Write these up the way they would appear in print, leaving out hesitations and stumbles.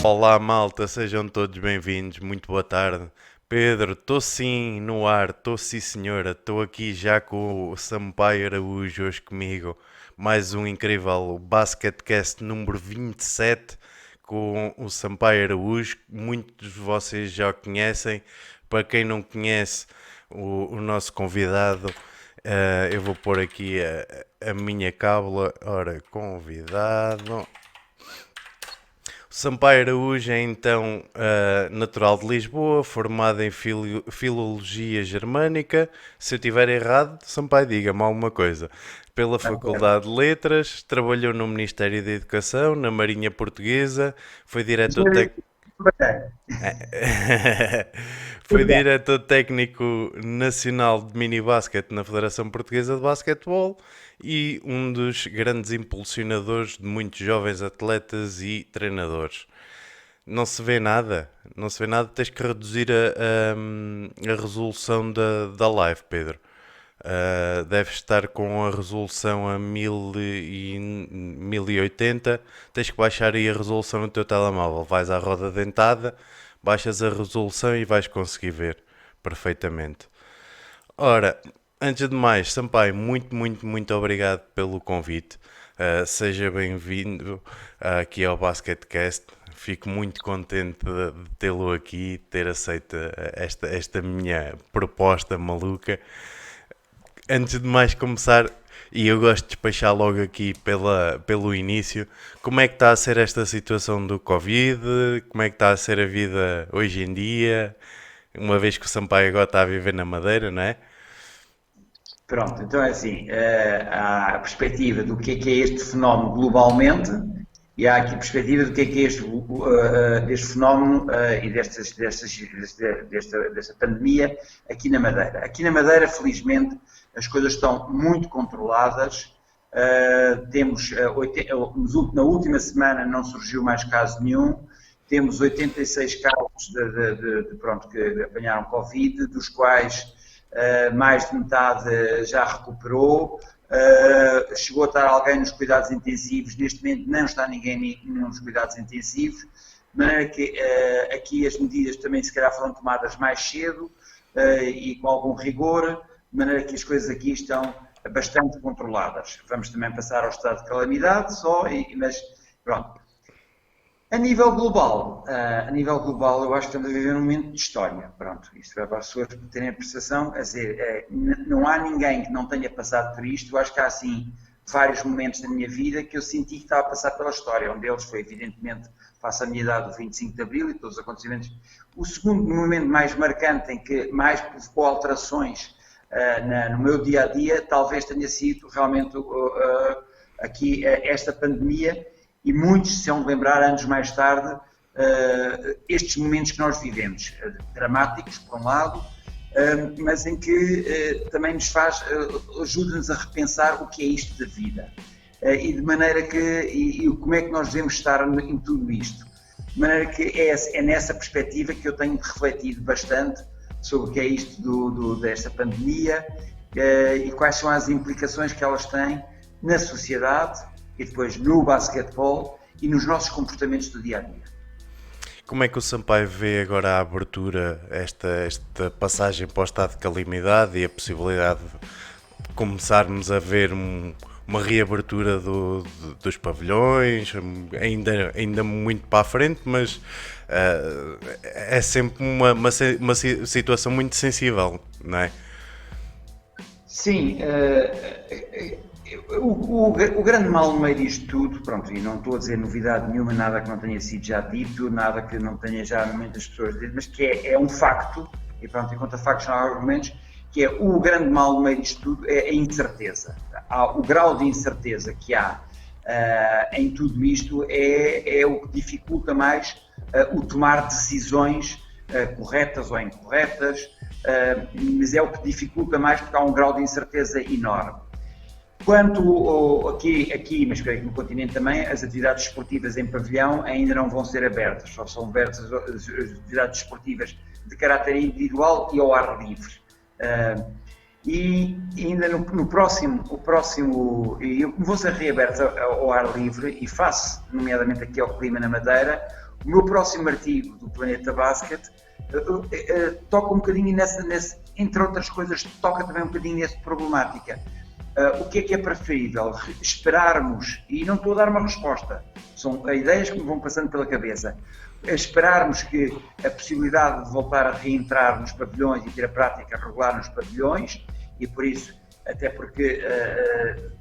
Olá malta, sejam todos bem-vindos, muito boa tarde. Pedro, estou sim no ar, estou sim senhora, estou aqui já com o Sampaio Araújo hoje comigo. Mais um incrível Basketcast número 27 com o Sampaio Araújo. Muitos de vocês já o conhecem. Para quem não conhece o nosso convidado, eu vou pôr aqui a minha cábula. Ora, convidado. Sampaio Araújo é então natural de Lisboa, formado em Filologia Germânica. Se eu estiver errado, Sampaio, diga-me alguma coisa. Pela Está certo. Faculdade de Letras, trabalhou no Ministério da Educação, na Marinha Portuguesa, foi diretor técnico. Bacana. Foi Tudo bem. diretor técnico nacional de minibasquete na Federação Portuguesa de Basquetebol e um dos grandes impulsionadores de muitos jovens atletas e treinadores. Não se vê nada, não se vê nada, tens que reduzir a resolução da live, Pedro. Deves estar com a resolução a 1080. Tens que baixar aí a resolução no teu telemóvel. Vais à roda dentada, baixas a resolução e vais conseguir ver perfeitamente. Ora, antes de mais, Sampaio, muito obrigado pelo convite. Seja bem-vindo aqui ao Basketcast. Fico muito contente de tê-lo aqui, ter aceito esta minha proposta maluca. Antes de mais começar, e eu gosto de despachar logo aqui pelo início, como é que está a ser esta situação do Covid? Como é que está a ser a vida hoje em dia? Uma vez que o Sampaio agora está a viver na Madeira, não é? Pronto, então é assim, há a perspectiva do que é este fenómeno globalmente e há aqui a perspectiva do que é este fenómeno e desta pandemia aqui na Madeira. Aqui na Madeira, felizmente, as coisas estão muito controladas. Temos, na última semana não surgiu mais caso nenhum. Temos 86 casos pronto, que apanharam Covid, dos quais mais de metade já recuperou. Chegou a estar alguém nos cuidados intensivos, neste momento não está ninguém nos cuidados intensivos, de maneira que aqui as medidas também se calhar foram tomadas mais cedo e com algum rigor, de maneira que as coisas aqui estão bastante controladas. Vamos também passar ao estado de calamidade só, mas pronto. A nível global, eu acho que estamos a viver um momento de história. Pronto, isto é para as pessoas terem a percepção, quer dizer, não há ninguém que não tenha passado por isto. Eu acho que há, assim, vários momentos da minha vida que eu senti que estava a passar pela história. Um deles foi, evidentemente, face à minha idade, do 25 de Abril e todos os acontecimentos. O segundo momento mais marcante, em que mais provocou alterações no meu dia-a-dia, talvez tenha sido realmente aqui esta pandemia, e muitos se hão de lembrar, anos mais tarde, estes momentos que nós vivemos, dramáticos, por um lado, mas em que também nos faz, ajuda-nos a repensar o que é isto da vida. E de maneira que, e como é que nós devemos estar em tudo isto. De maneira que é nessa perspectiva que eu tenho refletido bastante sobre o que é isto desta pandemia e quais são as implicações que elas têm na sociedade e depois no basquetebol e nos nossos comportamentos do dia-a-dia. Como é que o Sampaio vê agora a abertura, esta passagem para o estado de calamidade e a possibilidade de começarmos a ver uma reabertura dos pavilhões, ainda muito para a frente, mas é sempre uma situação muito sensível, não é? Sim, o grande mal no meio disto tudo, pronto, e não estou a dizer novidade nenhuma, nada que não tenha sido já dito, nada que não tenha já muitas pessoas dito, mas que é um facto, e pronto, enquanto factos não há argumentos, que é o grande mal no meio disto tudo é a incerteza. O grau de incerteza que há em tudo isto é o que dificulta mais o tomar decisões corretas ou incorretas, mas é o que dificulta mais porque há um grau de incerteza enorme. Quanto aqui, mas creio que no continente também, as atividades esportivas em pavilhão ainda não vão ser abertas, só são abertas as atividades esportivas de caráter individual e ao ar livre. E ainda no próximo, vão ser reabertos ao ar livre e face, nomeadamente aqui ao clima na Madeira, O meu próximo artigo do Planeta Basket toca um bocadinho entre outras coisas, toca também um bocadinho nessa problemática. O que é preferível? Esperarmos, e não estou a dar uma resposta, são ideias que me vão passando pela cabeça, esperarmos que a possibilidade de voltar a reentrar nos pavilhões e ter a prática regular nos pavilhões, e por isso, até porque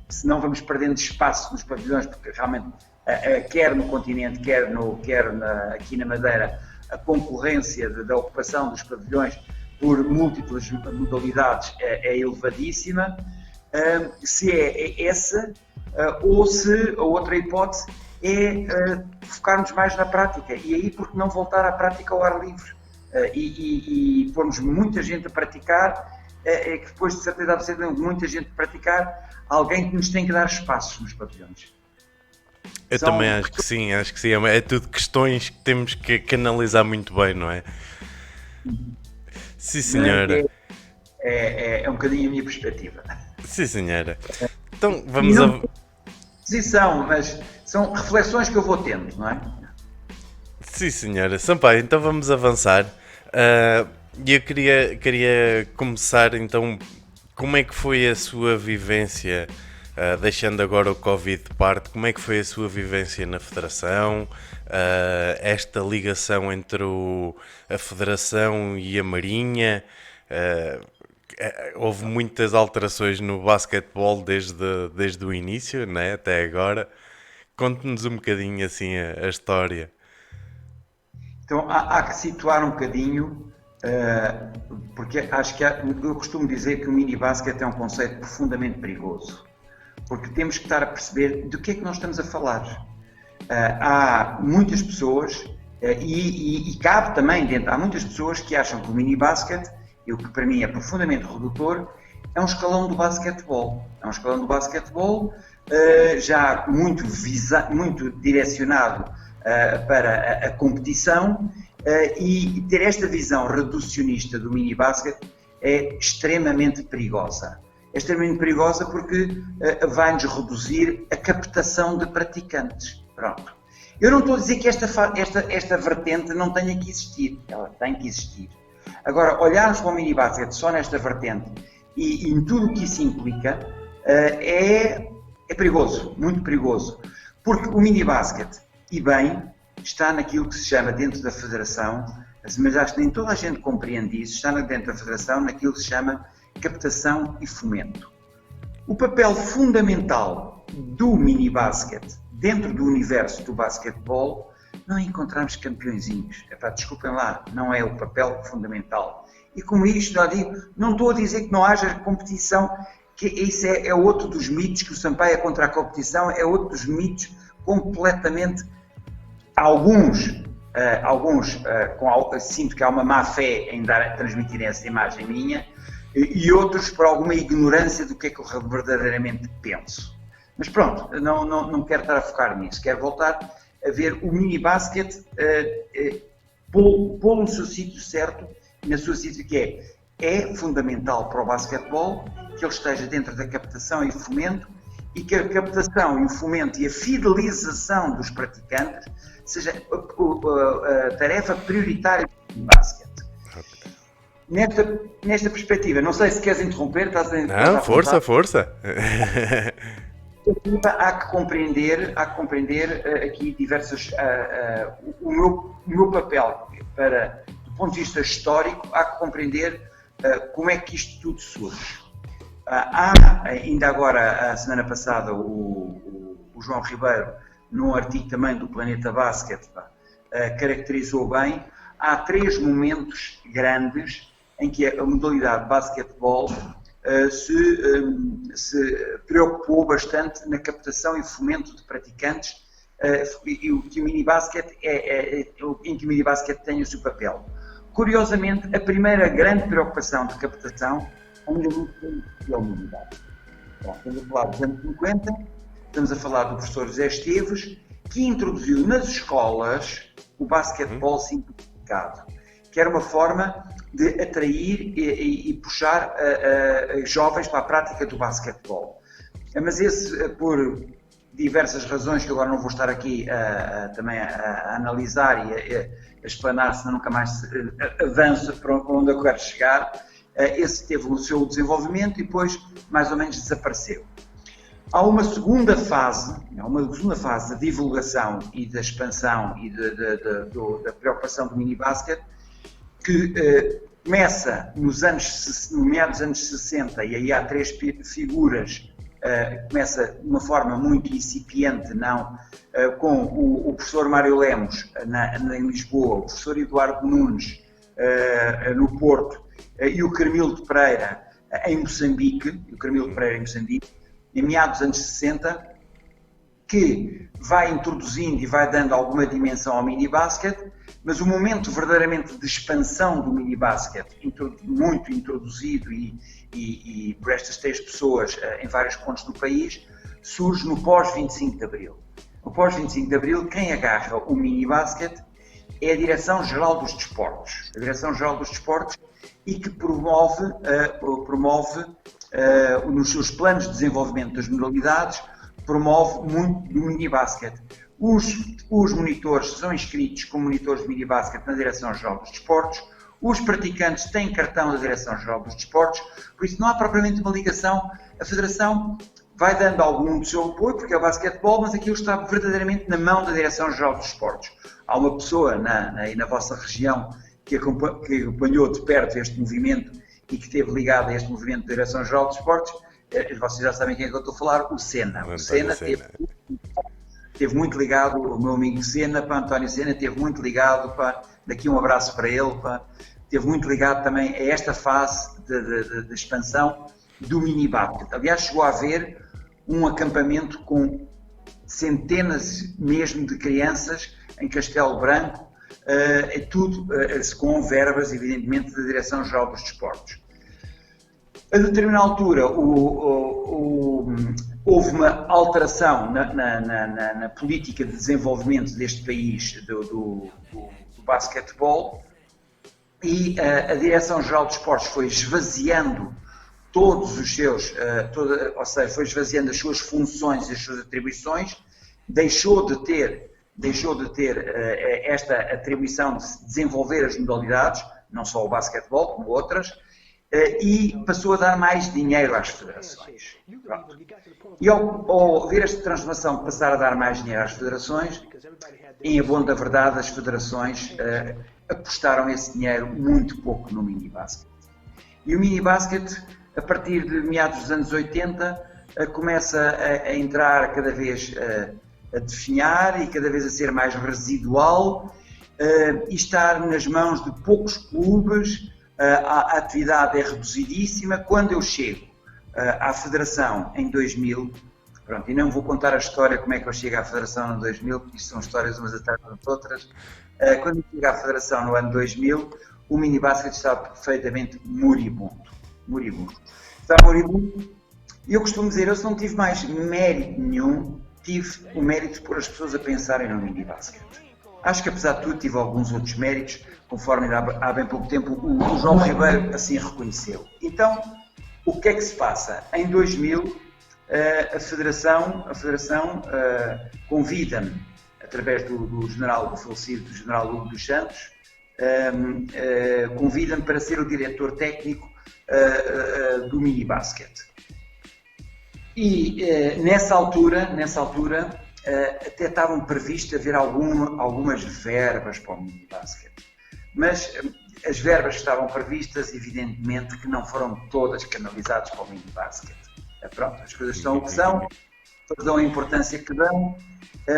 senão vamos perdendo espaço nos pavilhões, porque realmente quer no continente, aqui na Madeira, a concorrência da ocupação dos pavilhões por múltiplas modalidades é elevadíssima. Se é essa, ou se a outra hipótese é focarmos mais na prática, e aí porque não voltar à prática ao ar livre e pormos muita gente a praticar, é que depois de certeza absoluta muita gente a praticar, alguém que nos tem que dar espaços nos pavilhões. Eu também acho que sim, é tudo questões que temos que analisar muito bem, não é? Sim, senhora. É um bocadinho a minha perspectiva. Sim, senhora. Então vamos a... Posição, mas são reflexões que eu vou tendo, não é? Sim, senhora. Sampaio, então vamos avançar. E eu queria começar então, como é que foi a sua vivência, deixando agora o Covid de parte, como é que foi a sua vivência na Federação, esta ligação entre a Federação e a Marinha? Houve muitas alterações no basquetebol desde o início, né, até agora. Conte-nos um bocadinho assim a história. Então há que situar um bocadinho, porque acho que eu costumo dizer que o mini-basket é um conceito profundamente perigoso, porque temos que estar a perceber do que é que nós estamos a falar. Há muitas pessoas, e cabe também dentro, há muitas pessoas que acham que o mini-basket, e o que para mim é profundamente redutor, é um escalão do basquetebol. É um escalão do basquetebol já muito direcionado para a competição, e ter esta visão reducionista do mini-basket é extremamente perigosa. É extremamente perigosa porque vai-nos reduzir a captação de praticantes. Pronto. Eu não estou a dizer que esta vertente não tenha que existir. Ela tem que existir. Agora, olharmos para o mini-basket só nesta vertente e em tudo o que isso implica é perigoso, muito perigoso. Porque o mini-basket, e bem, está naquilo que se chama dentro da Federação, mas acho que nem toda a gente compreende isso, está dentro da Federação naquilo que se chama captação e fomento. O papel fundamental do mini-basket dentro do universo do basquetebol não encontramos campeõezinhos. Desculpem lá, não é o papel fundamental. E como isto, não estou a dizer que não haja competição, que isso é outro dos mitos, que o Sampaio é contra a competição, é outro dos mitos completamente... Alguns sinto que há uma má fé em transmitir essa imagem minha, e outros por alguma ignorância do que é que eu verdadeiramente penso. Mas pronto, não quero estar a focar nisso, quero voltar a ver o mini-basket, pô-lo no seu sítio certo, na sua sítio que é fundamental para o basquetebol que ele esteja dentro da captação e fomento, e que a captação e o fomento e a fidelização dos praticantes seja a tarefa prioritária do basquete. Nesta perspectiva, não sei se queres interromper, estás a interromper. Não, força. Há que compreender aqui diversas... o meu papel, do ponto de vista histórico, há que compreender como é que isto tudo surge. Ainda agora, a semana passada, o João Ribeiro, num artigo também do Planeta Basket, caracterizou bem, há 3 momentos grandes em que a modalidade de basquetebol se preocupou bastante na captação e fomento de praticantes, e que o mini-basket em que o mini-basket tem o seu papel. Curiosamente, a primeira grande preocupação de captação ainda muito pela unidade. Estamos a falar dos anos 50, estamos a falar do professor José Esteves, que introduziu nas escolas o basquetebol simplificado, que era uma forma de atrair e puxar jovens para a prática do basquetebol. Mas esse, por diversas razões que agora não vou estar aqui também a analisar e a explanar, senão nunca mais avança para onde eu quero chegar. Esse teve o seu desenvolvimento e depois mais ou menos desapareceu. Há uma segunda fase da divulgação e da expansão e da preocupação do minibasket, que começa no meados dos anos 60, e aí há três figuras. Começa de uma forma muito incipiente, com o professor Mário Lemos em Lisboa, o professor Eduardo Nunes no Porto e o Carmilo Pereira em Moçambique, em meados dos anos 60, que vai introduzindo e vai dando alguma dimensão ao minibasket, mas o momento verdadeiramente de expansão do minibasket, muito introduzido e por estas três pessoas em vários pontos do país, surge no pós-25 de Abril. No pós-25 de Abril, quem agarra o minibasket é a Direção-Geral dos Desportos. A Direção-Geral dos Desportos e que promove nos seus planos de desenvolvimento das modalidades, promove muito do minibasket. Os monitores são inscritos como monitores de minibasket na Direção-Geral dos Desportos, os praticantes têm cartão da Direção-Geral dos Desportos, por isso não há propriamente uma ligação. A Federação vai dando algum do seu apoio, porque é o basquetebol, mas aquilo está verdadeiramente na mão da Direção-Geral dos Desportos. Há uma pessoa na vossa região que acompanhou de perto este movimento e que esteve ligado a este movimento da Direção-Geral dos Desportos. Vocês já sabem quem é que eu estou a falar, o Senna. O Senna esteve muito ligado, o meu amigo Senna, António Senna, esteve muito ligado, daqui um abraço para ele, esteve muito ligado também a esta fase de expansão do minibasket. Aliás, chegou a haver um acampamento com centenas mesmo de crianças em Castelo Branco, tudo com verbas, evidentemente, da Direção-Geral dos Desportos. A determinada altura houve uma alteração na política de desenvolvimento deste país do basquetebol e a Direção-Geral dos Desportos foi esvaziando todos os seus, ou seja, foi esvaziando as suas funções e as suas atribuições, deixou de ter esta atribuição de desenvolver as modalidades, não só o basquetebol, como outras, e passou a dar mais dinheiro às federações. Pronto. E ao ver esta transformação de passar a dar mais dinheiro às federações, em abono da verdade, as federações apostaram esse dinheiro muito pouco no minibasket. E o minibasket, a partir de meados dos anos 80, começa a entrar cada vez a definhar e cada vez a ser mais residual e estar nas mãos de poucos clubes. A atividade é reduzidíssima. Quando eu chego à Federação em 2000, pronto, e não vou contar a história como é que eu chego à Federação em 2000, porque isto são histórias umas atrás das outras. Quando eu chego à Federação no ano 2000, o minibasket estava perfeitamente moribundo. Estava moribundo. E eu costumo dizer, eu se não tive mais mérito nenhum, tive o mérito de pôr as pessoas a pensarem no minibasket. Acho que apesar de tudo tive alguns outros méritos, conforme há bem pouco tempo o João Ribeiro assim reconheceu. Então, o que é que se passa? Em 2000, a Federação convida-me, através do falecido General Hugo dos Santos, convida-me para ser o diretor técnico do minibasket. E nessa altura até estavam previstas haver algumas verbas para o minibasket. Mas as verbas que estavam previstas, evidentemente, que não foram todas canalizadas para o minibasket. Pronto, as coisas são o que são, todas dão a importância que dão,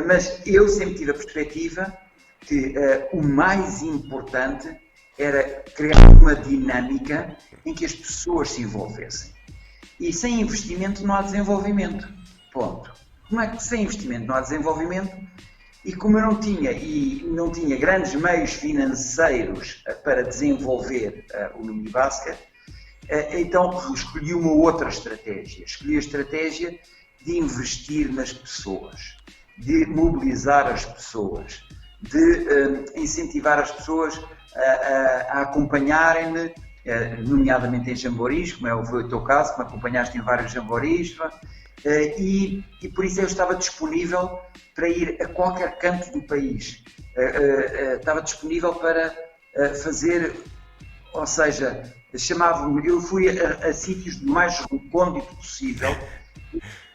mas eu sempre tive a perspectiva que o mais importante era criar uma dinâmica em que as pessoas se envolvessem. E sem investimento não há desenvolvimento. Ponto. Como é que sem investimento não há desenvolvimento? E como eu não tinha grandes meios financeiros para desenvolver o minibasket, então escolhi uma outra estratégia. Escolhi a estratégia de investir nas pessoas, de mobilizar as pessoas, de incentivar as pessoas a acompanharem-me, nomeadamente em jamboris, como foi o teu caso, que me acompanhaste em vários jamboris, E por isso eu estava disponível para ir a qualquer canto do país. Estava disponível para fazer, ou seja, eu fui a sítios do mais recôndito possível.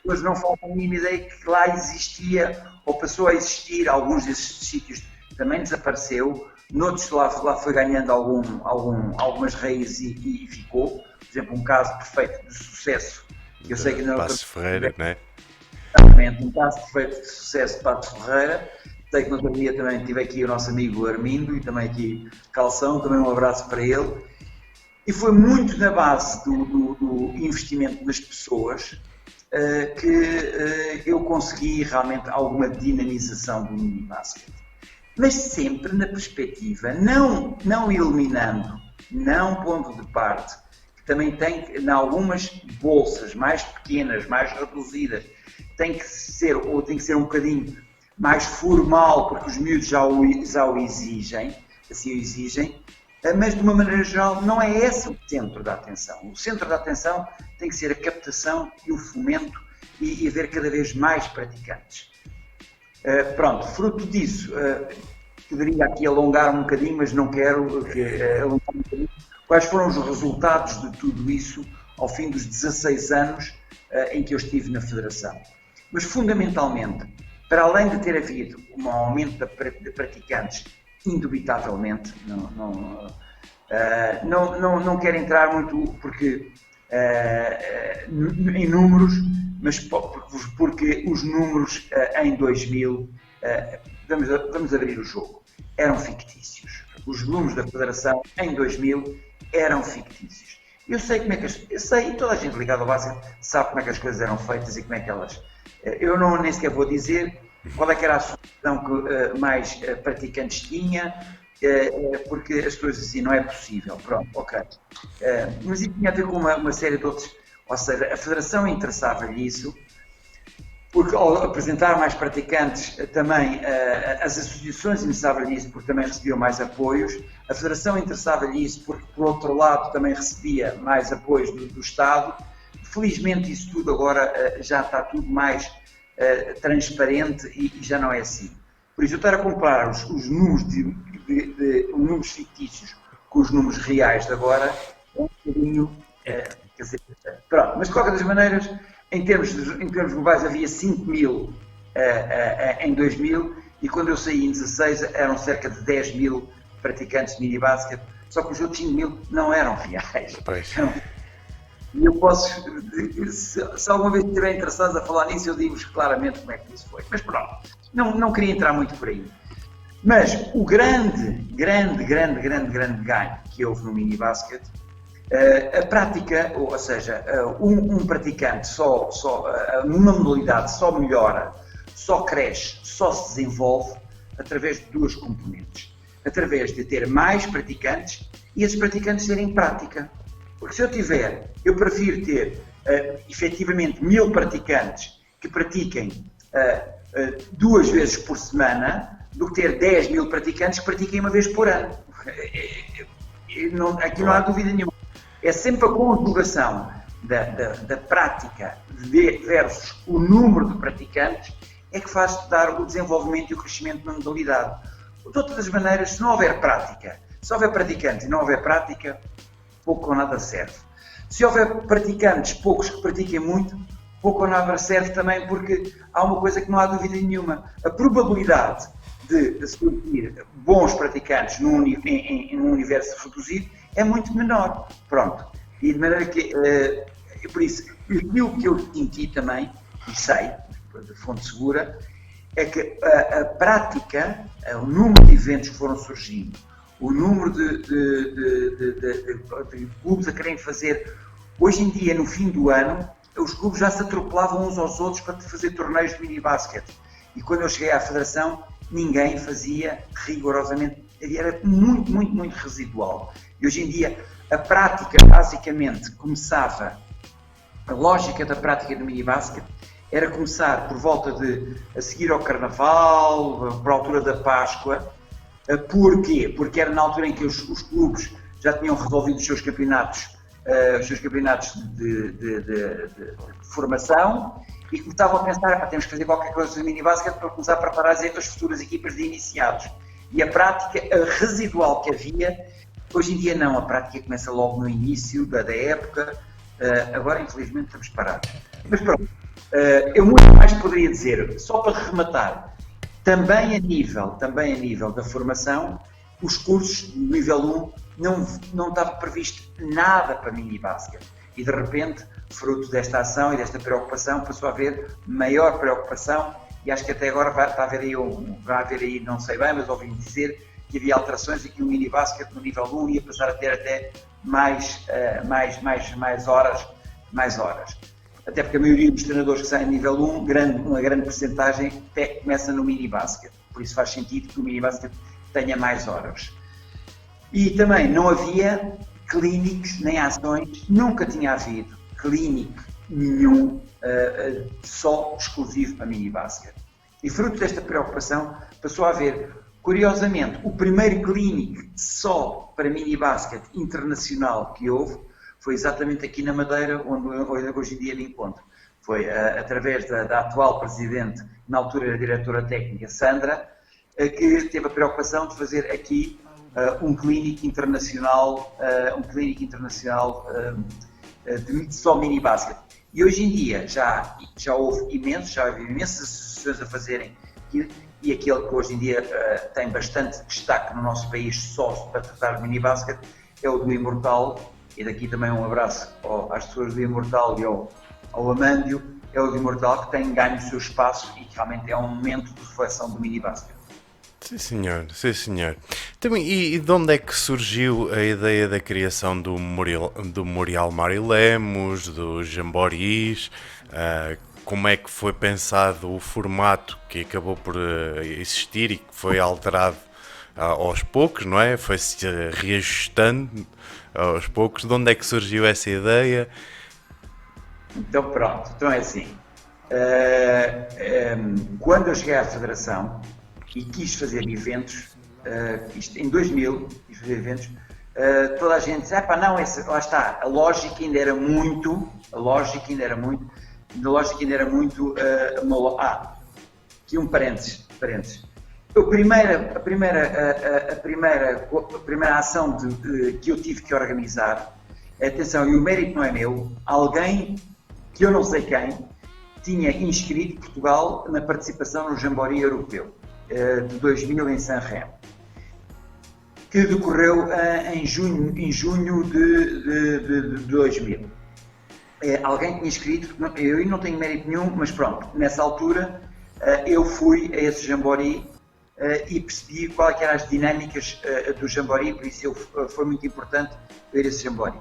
Hoje não falta a mínima ideia que lá existia, ou passou a existir. Alguns desses sítios também desapareceu, noutros lá foi ganhando algumas raízes e ficou. Por exemplo, um caso perfeito de sucesso. Eu sei que não Passos Ferreira, não é? Exatamente, um caso perfeito de sucesso de Passos Ferreira. Sei que no outro dia também tive aqui o nosso amigo Armindo e também aqui Calção, também um abraço para ele. E foi muito na base do investimento nas pessoas que eu consegui realmente alguma dinamização do minibasket. Mas sempre na perspectiva, não eliminando, não pondo de parte, que também tem, em algumas bolsas mais pequenas, mais reduzidas, tem que ser um bocadinho mais formal, porque os miúdos já o exigem, assim o exigem, mas de uma maneira geral não é esse o centro da atenção. O centro da atenção tem que ser a captação e o fomento e haver cada vez mais praticantes. Pronto, fruto disso, poderia aqui alongar um bocadinho, mas não quero alongar um bocadinho. Quais foram os resultados de tudo isso ao fim dos 16 anos em que eu estive na Federação? Mas fundamentalmente, para além de ter havido um aumento de praticantes, indubitavelmente, não quero entrar muito porque em números, mas porque os números em 2000, vamos abrir o jogo, eram fictícios. Os números da Federação em 2000 eram fictícios. Eu sei e toda a gente ligada ao basquete sabe como é que as coisas eram feitas e como é que elas... Eu nem sequer vou dizer qual é que era a associação que mais praticantes tinha, porque as coisas assim não é possível. Pronto, ok. Mas isso tinha a ver com uma série de outros... Ou seja, a Federação interessava-lhe isso, porque ao apresentar mais praticantes, também as associações interessavam-lhe isso, porque também recebiam mais apoios. A Federação interessava-lhe isso, porque, por outro lado, também recebia mais apoios do Estado. Felizmente, isso tudo agora já está tudo mais transparente e já não é assim. Por isso, eu estar a comparar os números, números fictícios com os números reais de agora é um bocadinho... quer dizer, pronto, mas de qualquer das maneiras, em termos globais havia 5.000 em 2000 e quando eu saí em 16 eram cerca de 10.000 praticantes de minibasket, só que os outros 5.000 não eram reais. E eu posso, se alguma vez estiverem interessados a falar nisso, eu digo-vos claramente como é que isso foi. Mas pronto, não queria entrar muito por aí. Mas o grande ganho que houve no minibasket, a prática, ou seja, um praticante numa modalidade só melhora, só cresce, só se desenvolve através de duas componentes. Através de ter mais praticantes e esses praticantes terem prática. Porque se eu prefiro ter efetivamente 1.000 praticantes que pratiquem 2 vezes por semana do que ter 10.000 praticantes que pratiquem uma vez por ano. Aqui não há dúvida nenhuma. É sempre a conjugação da prática versus o número de praticantes é que faz dar o desenvolvimento e o crescimento na modalidade. De todas as maneiras, se não houver prática, se houver praticantes e não houver prática, pouco ou nada serve. Se houver praticantes, poucos que pratiquem muito, pouco ou nada serve também, porque há uma coisa que não há dúvida nenhuma. A probabilidade de surgir bons praticantes num universo reduzido é muito menor. Pronto. E de maneira que, por isso, aquilo que eu senti também, e sei, de fonte segura, é que a prática, o número de eventos que foram surgindo, o número de clubes a querem fazer, hoje em dia, no fim do ano, os clubes já se atropelavam uns aos outros para fazer torneios de minibasket. E quando eu cheguei à Federação, ninguém fazia rigorosamente, era muito residual. E hoje em dia, a prática, basicamente, começava, a lógica da prática do minibasket era começar por volta a seguir ao Carnaval, para a altura da Páscoa. Porquê? Porque era na altura em que os clubes já tinham resolvido os seus campeonatos os seus campeonatos de formação e começavam a pensar, temos que fazer qualquer coisa de minibasket para começar a preparar as futuras equipas de iniciados. E a prática residual que havia, hoje em dia não, a prática começa logo no início da época, agora infelizmente estamos parados. Mas pronto, eu muito mais poderia dizer, só para rematar, também a nível da formação, os cursos do nível 1 não estava previsto nada para minibasket. E de repente, fruto desta ação e desta preocupação, passou a haver maior preocupação e acho que até agora vai haver aí, não sei bem, mas ouvi dizer que havia alterações e que o minibasket no nível 1 ia passar a ter até mais horas. Até porque a maioria dos treinadores que saem no nível 1, uma grande percentagem até começa no minibasket. Por isso faz sentido que o minibasket tenha mais horas. E também não havia clínicos nem ações, nunca tinha havido clínico nenhum só exclusivo para minibasket. E fruto desta preocupação passou a haver, curiosamente, o primeiro clínico só para minibasket internacional que houve foi exatamente aqui na Madeira, onde hoje em dia me encontro. Foi através da atual presidente, na altura era diretora técnica, Sandra, que teve a preocupação de fazer aqui um clínico internacional de só minibasket. E hoje em dia já houve imensas associações a fazerem e aquele que hoje em dia tem bastante destaque no nosso país só para tratar minibasket é o do Imortal, e daqui também um abraço às pessoas do Imortal e ao Amândio, é o do Imortal que tem ganho o seu espaço e que realmente é um momento de reflexão do minibasket. Sim, senhor, sim, senhor. Também, e de onde é que surgiu a ideia da criação do Memorial Mário Lemos, dos Jamboris? Como é que foi pensado o formato que acabou por existir e que foi alterado aos poucos, não é? Foi-se reajustando aos poucos. De onde é que surgiu essa ideia? Então pronto, então é assim. Quando eu cheguei à Federação e quis fazer eventos, isto em 2000, quis fazer eventos, toda a gente disse, não, lá está, a lógica ainda era muito, aqui um parênteses. A primeira ação que eu tive que organizar, atenção, e o mérito não é meu, alguém que eu não sei quem, tinha inscrito Portugal na participação no Jamboree Europeu de 2000 em Sanremo, que decorreu em junho de 2000. Alguém tinha inscrito, eu não tenho mérito nenhum, mas pronto, nessa altura eu fui a esse Jamboree e percebi qual que eram as dinâmicas do Jamboree, por isso foi muito importante ver esse Jamboree.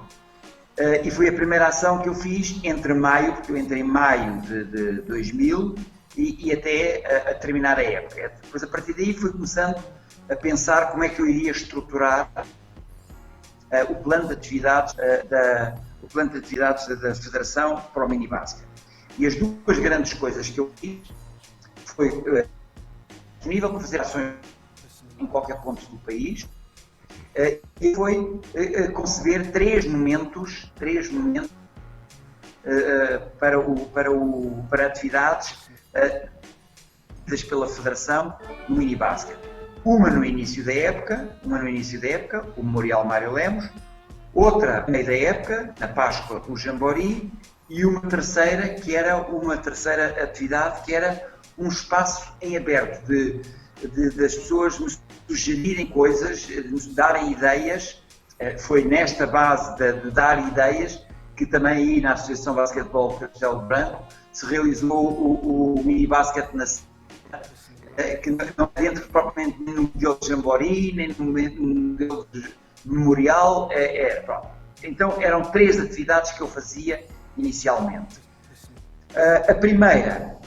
E foi a primeira ação que eu fiz entre maio, porque eu entrei em maio de 2000 e até a terminar a época. Depois, a partir daí, fui começando a pensar como é que eu iria estruturar o plano de atividades da Federação para o minibasket. E as duas grandes coisas que eu fiz foi disponível para fazer ações em qualquer ponto do país e foi conceber três momentos para atividades pela Federação no minibasket. Uma no início da época, o Memorial Mário Lemos, outra no meio da época, na Páscoa, o Jamboree, e uma terceira atividade que era um espaço em aberto das pessoas nos sugerirem coisas, nos darem ideias. Foi nesta base de dar ideias que também aí na Associação Basquetebol Castelo Branco se realizou o minibasket que não é dentro propriamente nem no modelo de Jamboree, nem no modelo de Memorial. Pronto. Então eram três atividades que eu fazia inicialmente. A primeira,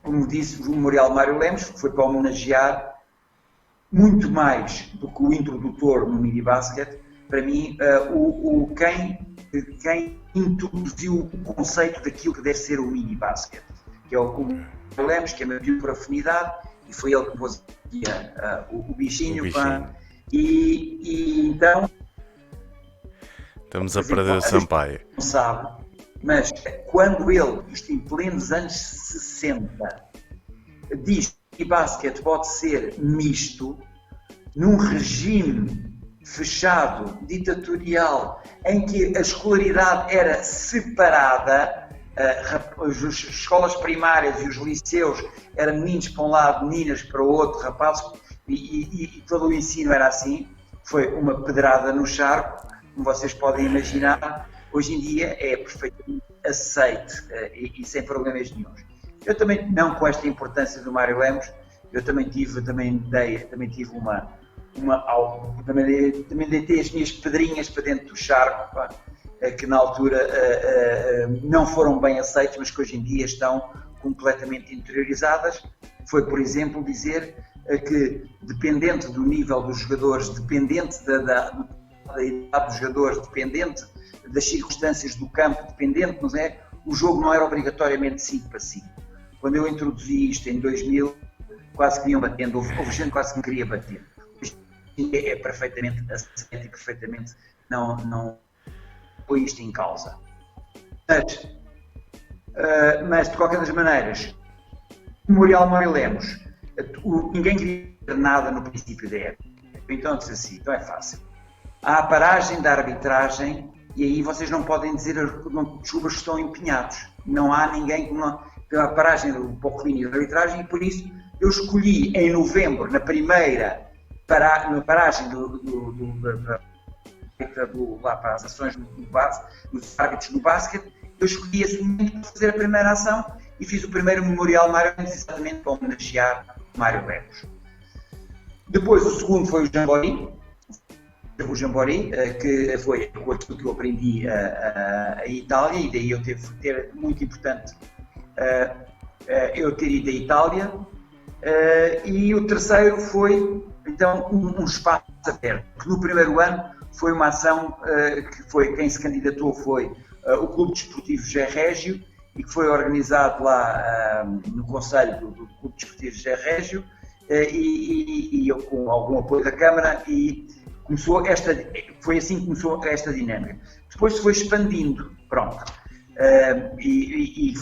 como disse, o Memorial Mário Lemos, que foi para homenagear muito mais do que o introdutor no minibasket, para mim, quem introduziu o conceito daquilo que deve ser o minibasket, que é o Mário Lemos, que é meu tio por afinidade, e foi ele que pôs o bichinho. E então... Estamos a por exemplo, perder o a gente Sampaio. não sabe, mas quando ele, isto em plenos anos 60, diz que basquete pode ser misto, num regime fechado, ditatorial, em que a escolaridade era separada, as escolas primárias e os liceus eram meninos para um lado, meninas para o outro, rapazes, e todo o ensino era assim. Foi uma pedrada no charco, como vocês podem imaginar. Hoje em dia é perfeitamente aceite e sem problemas nenhums. Eu também, não com esta importância do Mário Lemos, eu também tive também deitei as minhas pedrinhas para dentro do charco, pá, que na altura não foram bem aceitas, mas que hoje em dia estão completamente interiorizadas. Foi, por exemplo, dizer que, dependente do nível dos jogadores, dependente da idade dos jogadores, dependente das circunstâncias do campo, dependente, mas o jogo não era obrigatoriamente 5 para 5. Quando eu introduzi isto em 2000, quase que me iam batendo, houve gente quase que me queria bater. É perfeitamente aceito e perfeitamente não põe isto em causa. Mas de qualquer das maneiras, o Memorial Mário Lemos, ninguém queria dizer nada no princípio da época. Então disse assim, então é fácil. Há a paragem da arbitragem e aí vocês não podem dizer desculpas que estão empenhados. Não há ninguém que não... A paragem do Pocolini da arbitragem e por isso eu escolhi em novembro, na primeira paragem lá para as ações dos árbitros do basquete, eu escolhi esse momento para fazer a primeira ação e fiz o primeiro Memorial Mário Lemos exatamente para homenagear Mário Lemos. Depois o segundo foi o Jambori, que foi aquilo que eu aprendi a Itália, e daí eu ter muito importante eu ter ido à Itália. E o terceiro foi então um espaço aberto, que no primeiro ano foi uma ação que foi, quem se candidatou foi o Clube Desportivo José Régio e que foi organizado lá no Conselho do Clube Desportivo José Régio e eu com algum apoio da Câmara e foi assim que começou esta dinâmica. Depois se foi expandindo, pronto, e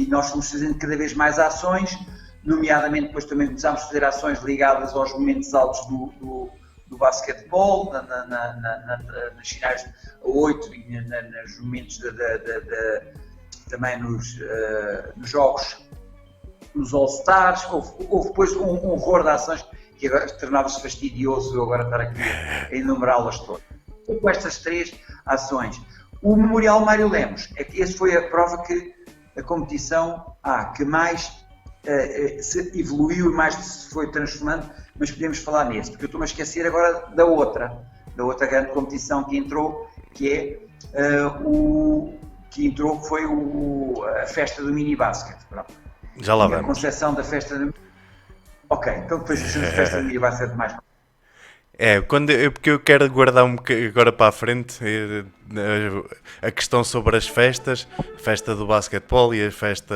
nós fomos fazendo cada vez mais ações, nomeadamente depois também começámos a fazer ações ligadas aos momentos altos do basquetebol, nas finais a 8 e nos momentos também nos jogos, nos All-Stars. Houve depois um horror de ações que agora tornava-se fastidioso eu agora estar aqui a enumerá-las todas. Com estas três ações. O Memorial Mário Lemos, essa foi a prova que a competição que mais se evoluiu e mais se foi transformando, mas podemos falar nesse, porque eu estou-me a esquecer agora da outra grande competição que entrou, que foi a festa do mini-basket. Já lá vamos. A concepção da festa do... Ok, então depois a festa do mini-basket mais... Porque eu quero guardar um bocadinho agora para a frente a questão sobre as festas, a festa do basquetebol e a festa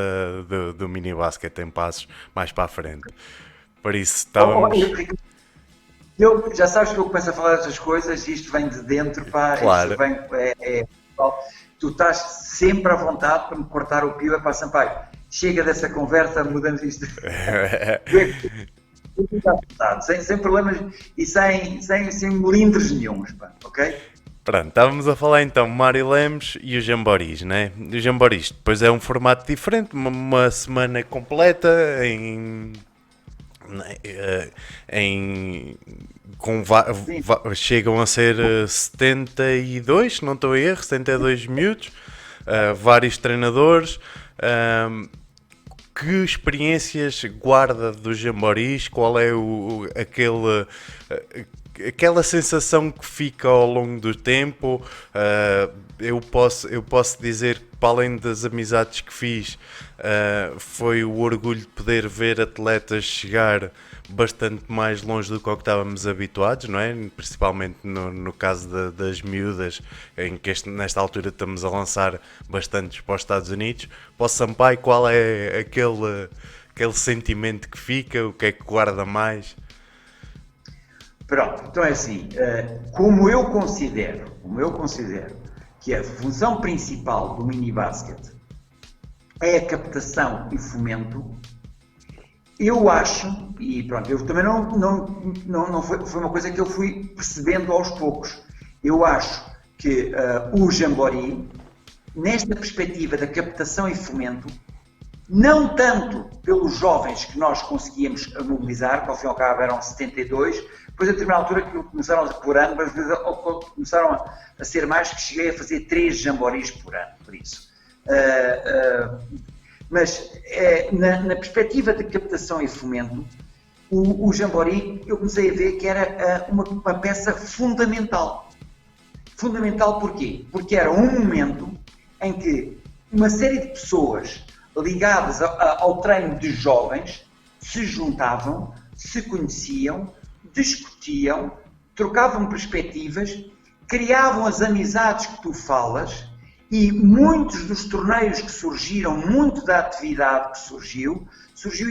do mini-basket em Passos mais para a frente. Por isso estávamos... Já sabes que eu começo a falar destas coisas e isto vem de dentro, pá, claro. Isto vem, tu estás sempre à vontade para me cortar o pio, para Sampaio. Chega dessa conversa, mudamos isto. sem problemas e sem melindres nenhums, pá, ok? Pronto, estávamos a falar então Mário Lemos e os Jamboris, né? Os Jamboris depois é um formato diferente, uma semana completa chegam a ser 72, se não estou a erro, 72 miúdos, vários treinadores. Que experiências guarda dos Jamboris? Qual é aquela sensação que fica ao longo do tempo? Eu posso dizer que, para além das amizades que fiz, foi o orgulho de poder ver atletas chegar bastante mais longe do que estávamos habituados, não é? Principalmente no caso das miúdas, em que nesta altura estamos a lançar bastantes para os Estados Unidos. Para o Sampaio, qual é aquele sentimento que fica? O que é que guarda mais? Pronto, então é assim, como eu considero que a função principal do mini-basket é a captação e fomento, eu acho, e pronto, eu também não foi uma coisa que eu fui percebendo aos poucos. Eu acho que o Jamboree, nesta perspectiva da captação e fomento, não tanto pelos jovens que nós conseguíamos mobilizar, que ao fim e ao cabo eram 72, depois a determinada altura que começaram por ano, mas começaram a ser mais, que cheguei a fazer 3 jamborees por ano, por isso. Mas na perspectiva de captação e fomento, o Jamboree eu comecei a ver que era uma peça fundamental. Fundamental porquê? Porque era um momento em que uma série de pessoas ligadas ao treino de jovens se juntavam, se conheciam, discutiam, trocavam perspectivas, criavam as amizades que tu falas. E muitos dos torneios que surgiram, muito da atividade que surgiu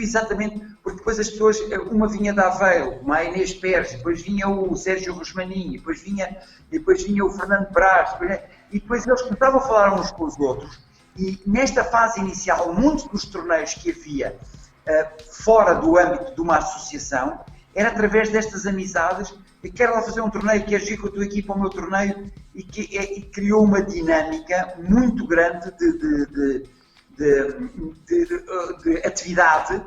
exatamente porque depois as pessoas, uma vinha de Aveiro, uma Inês Pérez, depois vinha o Sérgio Rosmaninho, depois vinha o Fernando Brás, e depois eles começavam a falar uns com os outros. E nesta fase inicial, muitos dos torneios que havia fora do âmbito de uma associação, era através destas amizades. Eu quero lá fazer um torneio, quero ir com a tua equipa ao meu torneio, e criou uma dinâmica muito grande de atividade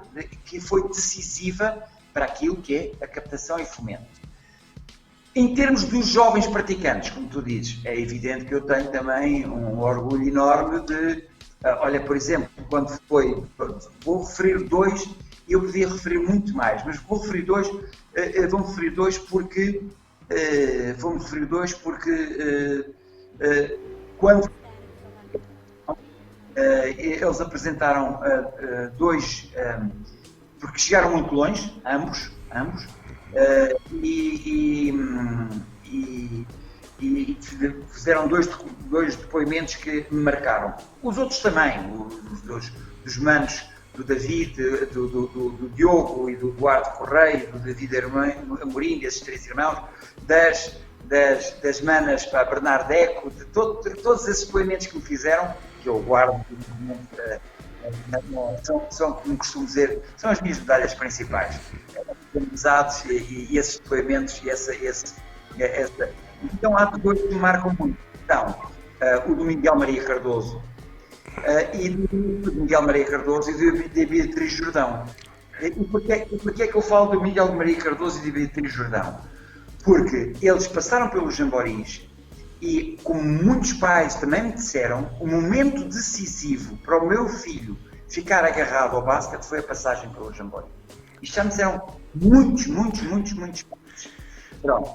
que foi decisiva para aquilo que é a captação e fomento. Em termos dos jovens praticantes, como tu dizes, é evidente que eu tenho também um orgulho enorme de... olha, por exemplo, quando foi... Vou referir 2, e eu podia referir muito mais, mas vou-me referir 2 porque... quando eles apresentaram 2, porque chegaram muito longe, ambos, e fizeram dois depoimentos que me marcaram. Os outros também, dos manos, do David, do Diogo e do Duarte Correia, do David Amorim, desses 3 irmãos, das manas para Bernardeco, de todos esses depoimentos que me fizeram, que eu guardo, são, como costumo dizer, são as minhas medalhas principais. As amizades e esses depoimentos, Então há 2 que me marcam muito. Então, o do Miguel Maria Cardoso, e do Miguel Maria Cardoso e de Beatriz Jordão. E porquê é que eu falo do Miguel Maria Cardoso e de Beatriz Jordão? Porque eles passaram pelos jamborees e, como muitos pais também me disseram, o momento decisivo para o meu filho ficar agarrado ao basquete foi a passagem pelo jamboree. Isto já me disseram muitos pais. Pronto.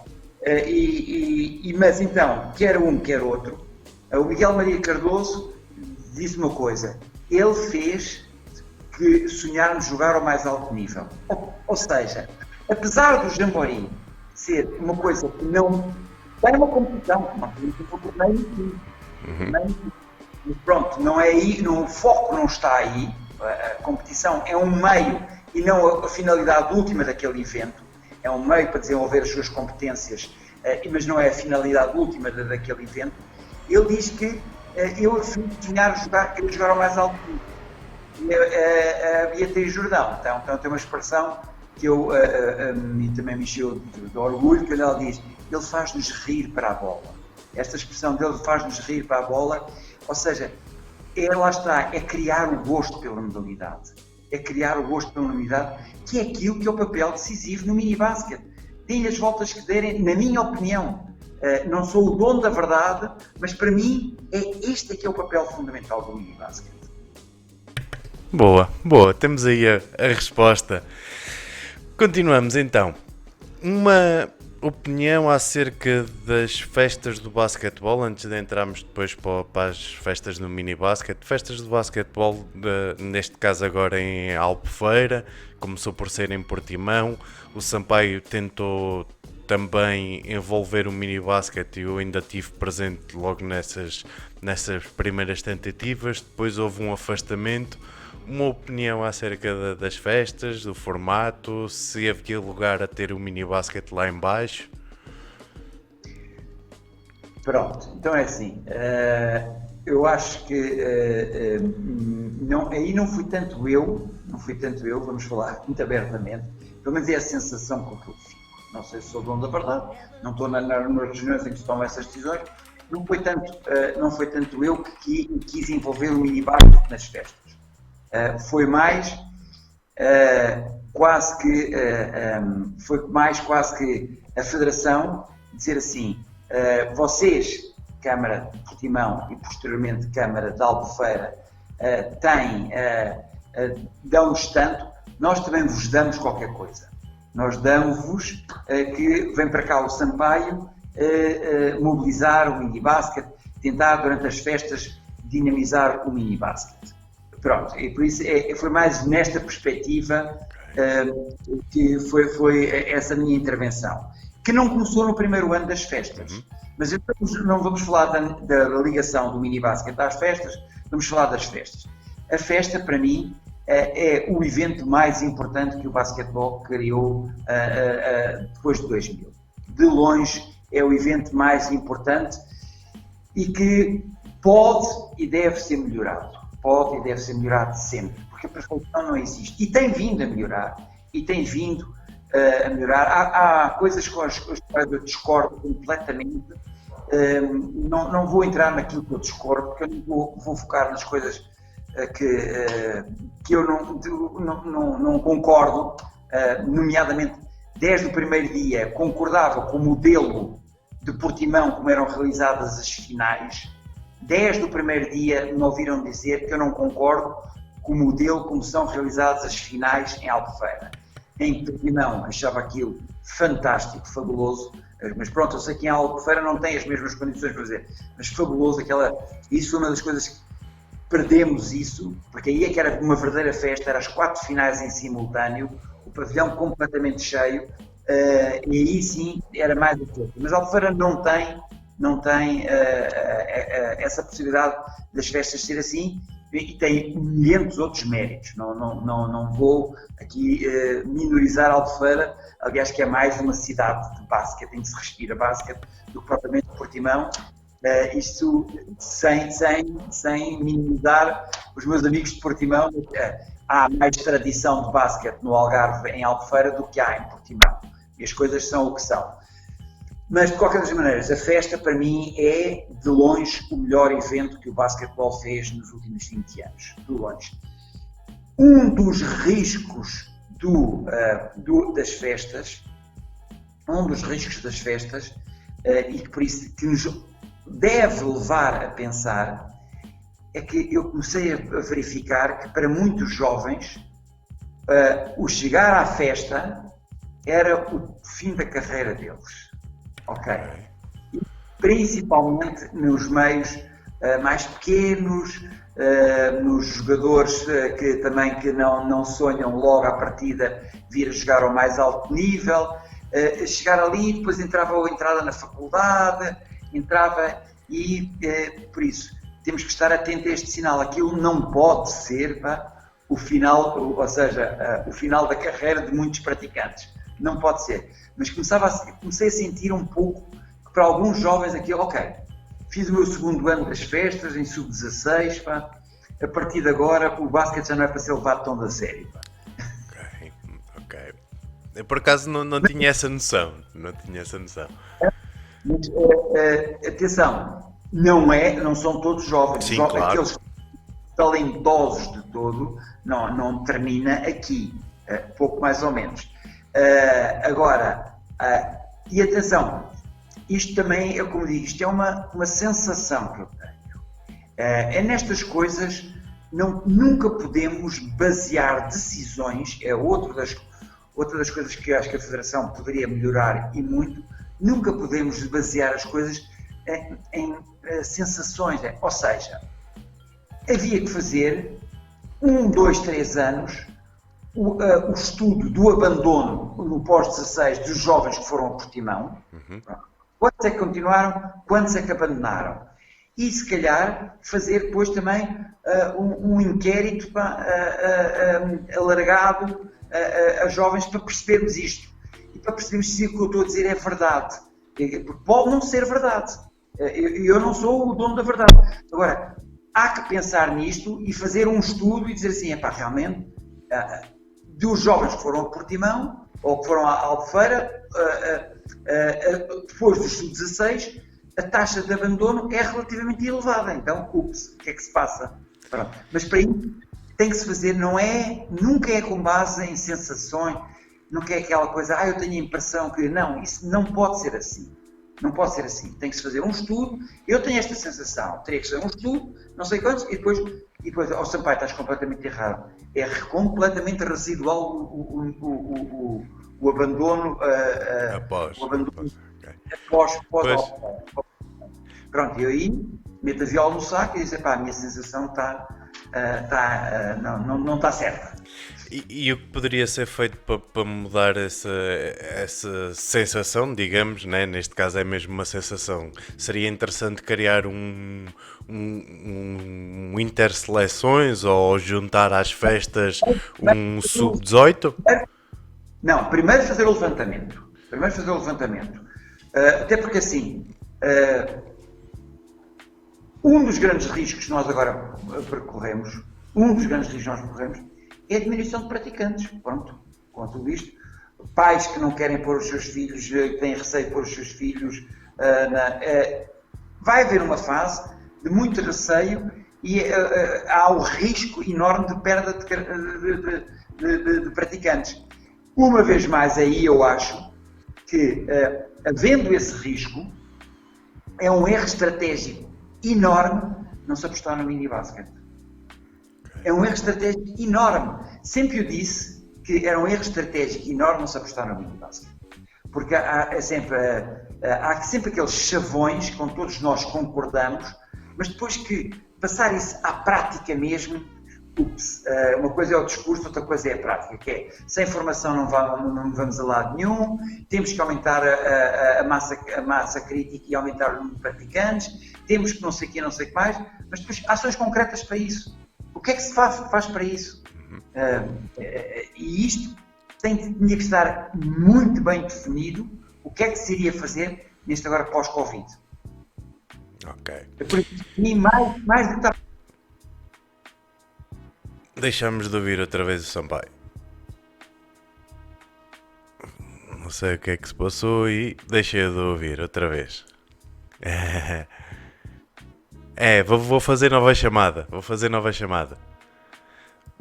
Mas então, quer um, quer outro, o Miguel Maria Cardoso disse uma coisa: ele fez que sonharmos jogar ao mais alto nível. Ou seja, apesar do jamboree ser uma coisa que não é uma competição, não pronto, não é aí, o foco não está aí, a competição é um meio e não a finalidade última daquele evento, é um meio para desenvolver as suas competências, mas não é a finalidade última daquele evento. Ele diz que eu fui querer jogar ao mais alto nível. A Beatriz Jordão, então tem uma expressão que também me encheu de orgulho, que ela diz: ele faz-nos rir para a bola. Esta expressão dele, faz-nos rir para a bola, ou seja, lá está, é criar o gosto pela modalidade. É criar o gosto pela modalidade, que é aquilo que é o papel decisivo no mini-basket. Deem as voltas que derem, na minha opinião. Não sou o dono da verdade, mas para mim este que é o papel fundamental do mini-basket. Boa, temos aí a resposta. Continuamos então. Uma opinião acerca das festas do basquetebol, antes de entrarmos depois para as festas do mini-basket. Festas do basquetebol, neste caso agora em Albufeira, começou por ser em Portimão. O Sampaio tentou também envolver o mini-basket e eu ainda estive presente logo nessas primeiras tentativas. Depois houve um afastamento. uma opinião acerca das festas, do formato, se havia lugar a ter o mini basquete lá em baixo. Pronto, então é assim, eu acho que aí não fui tanto eu, vamos falar muito abertamente, pelo menos é a sensação com que eu fico. Não sei se sou dono da verdade, não estou nas reuniões em que se tomam essas decisões, não foi tanto eu que quis envolver o minibasket nas festas. Foi mais quase que a Federação dizer assim, vocês, Câmara de Portimão e posteriormente Câmara de Albufeira, dão-nos tanto, nós também vos damos qualquer coisa. Nós damos-vos que vem para cá o Sampaio mobilizar o minibasket, tentar durante as festas dinamizar o minibasket. Pronto, e por isso foi mais nesta perspectiva que foi essa minha intervenção, que não começou no primeiro ano das festas. Mas não vamos falar da ligação do minibasket às festas, vamos falar das festas. A festa, para mim, é o evento mais importante que o basquetebol criou depois de 2000. De longe, é o evento mais importante e que pode e deve ser melhorado. Pode e deve ser melhorado sempre, porque a perfeição não existe. E tem vindo a melhorar. Há coisas com as quais eu discordo completamente. Não vou entrar naquilo que eu discordo, porque eu não vou focar nas coisas que eu não concordo, nomeadamente desde o primeiro dia concordava com o modelo de Portimão como eram realizadas as finais. Desde o primeiro dia me ouviram dizer que eu não concordo com o modelo como são realizadas as finais em Albufeira. Em Portimão achava aquilo fantástico, fabuloso, mas pronto, eu sei que em Albufeira não tem as mesmas condições para fazer, mas fabuloso, isso foi uma das coisas que perdemos isso, porque aí é que era uma verdadeira festa, eram as 4 finais em simultâneo, o pavilhão completamente cheio, e aí sim era mais do que outro. Mas Albufeira não tem essa possibilidade das festas ser assim, e tem milhares outros méritos. Não vou aqui minorizar Albufeira, aliás que é mais uma cidade de basquete, em que se respira basquete, do que propriamente Portimão. Isto sem minimizar os meus amigos de Portimão. Há mais tradição de basquete no Algarve, em Albufeira, do que há em Portimão. E as coisas são o que são. Mas, de qualquer das maneiras, a festa, para mim, é, de longe, o melhor evento que o basquetebol fez nos últimos 20 anos. De longe. Um dos riscos das festas, e que por isso que nos deve levar a pensar, é que eu comecei a verificar que, para muitos jovens, o chegar à festa era o fim da carreira deles. Ok. E principalmente nos meios mais pequenos, nos jogadores que não sonham logo à partida vir a jogar ao mais alto nível, chegar ali, depois entrava a entrada na faculdade, por isso temos que estar atentos a este sinal. Aquilo não pode ser o final, ou seja, o final da carreira de muitos praticantes. Não pode ser. Mas comecei a sentir um pouco que para alguns jovens aqui, ok, fiz o meu segundo ano das festas, em sub-16, a partir de agora o basquete já não é para ser levado tão da sério. Ok. Eu por acaso não tinha essa noção. Mas, atenção, não são todos jovens. Sim, claro. Aqueles talentosos de todo, não termina aqui, pouco mais ou menos. E atenção, isto também é, como digo, isto é uma sensação que eu tenho. É nestas coisas, nunca podemos basear decisões, é outra das coisas que eu acho que a Federação poderia melhorar e muito, nunca podemos basear as coisas em sensações, ou seja, havia que fazer 1, 2, 3 anos o estudo do abandono no pós-16 dos jovens que foram a Portimão. Quantos é que continuaram, quantos é que abandonaram? e se calhar fazer depois também um inquérito alargado a jovens para percebermos isto e para percebermos se o que eu estou a dizer é verdade. Porque pode não ser verdade. Eu não sou o dono da verdade. Agora, há que pensar nisto e fazer um estudo e dizer assim, realmente, dos jovens que foram a Portimão ou que foram à Albufeira, depois dos sub-16, a taxa de abandono é relativamente elevada. Então, o que é que se passa? Pronto. Mas para isso tem que se fazer, nunca é com base em sensações, nunca é aquela coisa, eu tenho a impressão que... Não, isso não pode ser assim. Não pode ser assim. Tem que se fazer um estudo. Eu tenho esta sensação. Teria que ser um estudo, não sei quantos, e depois Sampaio, estás completamente errado. É completamente residual o abandono. Após. Após. Pronto, e aí meto a viola no saco e diz, a minha sensação não está certa. E o que poderia ser feito para mudar essa sensação, digamos, né? Neste caso é mesmo uma sensação, seria interessante criar um interseleções ou juntar às festas um sub-18? Não, primeiro fazer o levantamento. Até porque assim, um dos grandes riscos que nós agora percorremos, é a diminuição de praticantes. Pronto, com tudo isto. Pais que não querem pôr os seus filhos, que têm receio de pôr os seus filhos. Vai haver uma fase de muito receio e há o risco enorme de perda de praticantes. Uma vez mais, aí eu acho que, havendo esse risco, é um erro estratégico enorme não se apostar no minibasket. É um erro estratégico enorme. Sempre eu disse que era um erro estratégico enorme não se apostar no minibasket. Porque há sempre aqueles chavões com todos nós concordamos, mas depois que passar isso à prática mesmo, uma coisa é o discurso, outra coisa é a prática, que é, sem formação não vamos a lado nenhum, temos que aumentar a massa crítica e aumentar o número de praticantes, temos que não sei o que, não sei o que mais, mas depois ações concretas para isso. O que é que se faz para isso? E isto tinha que estar muito bem definido o que é que se iria fazer neste agora pós-Covid. Ok. Por isso, mais do que está... Deixamos de ouvir outra vez o Sampaio. Não sei o que é que se passou e deixei de ouvir outra vez. Vou fazer nova chamada.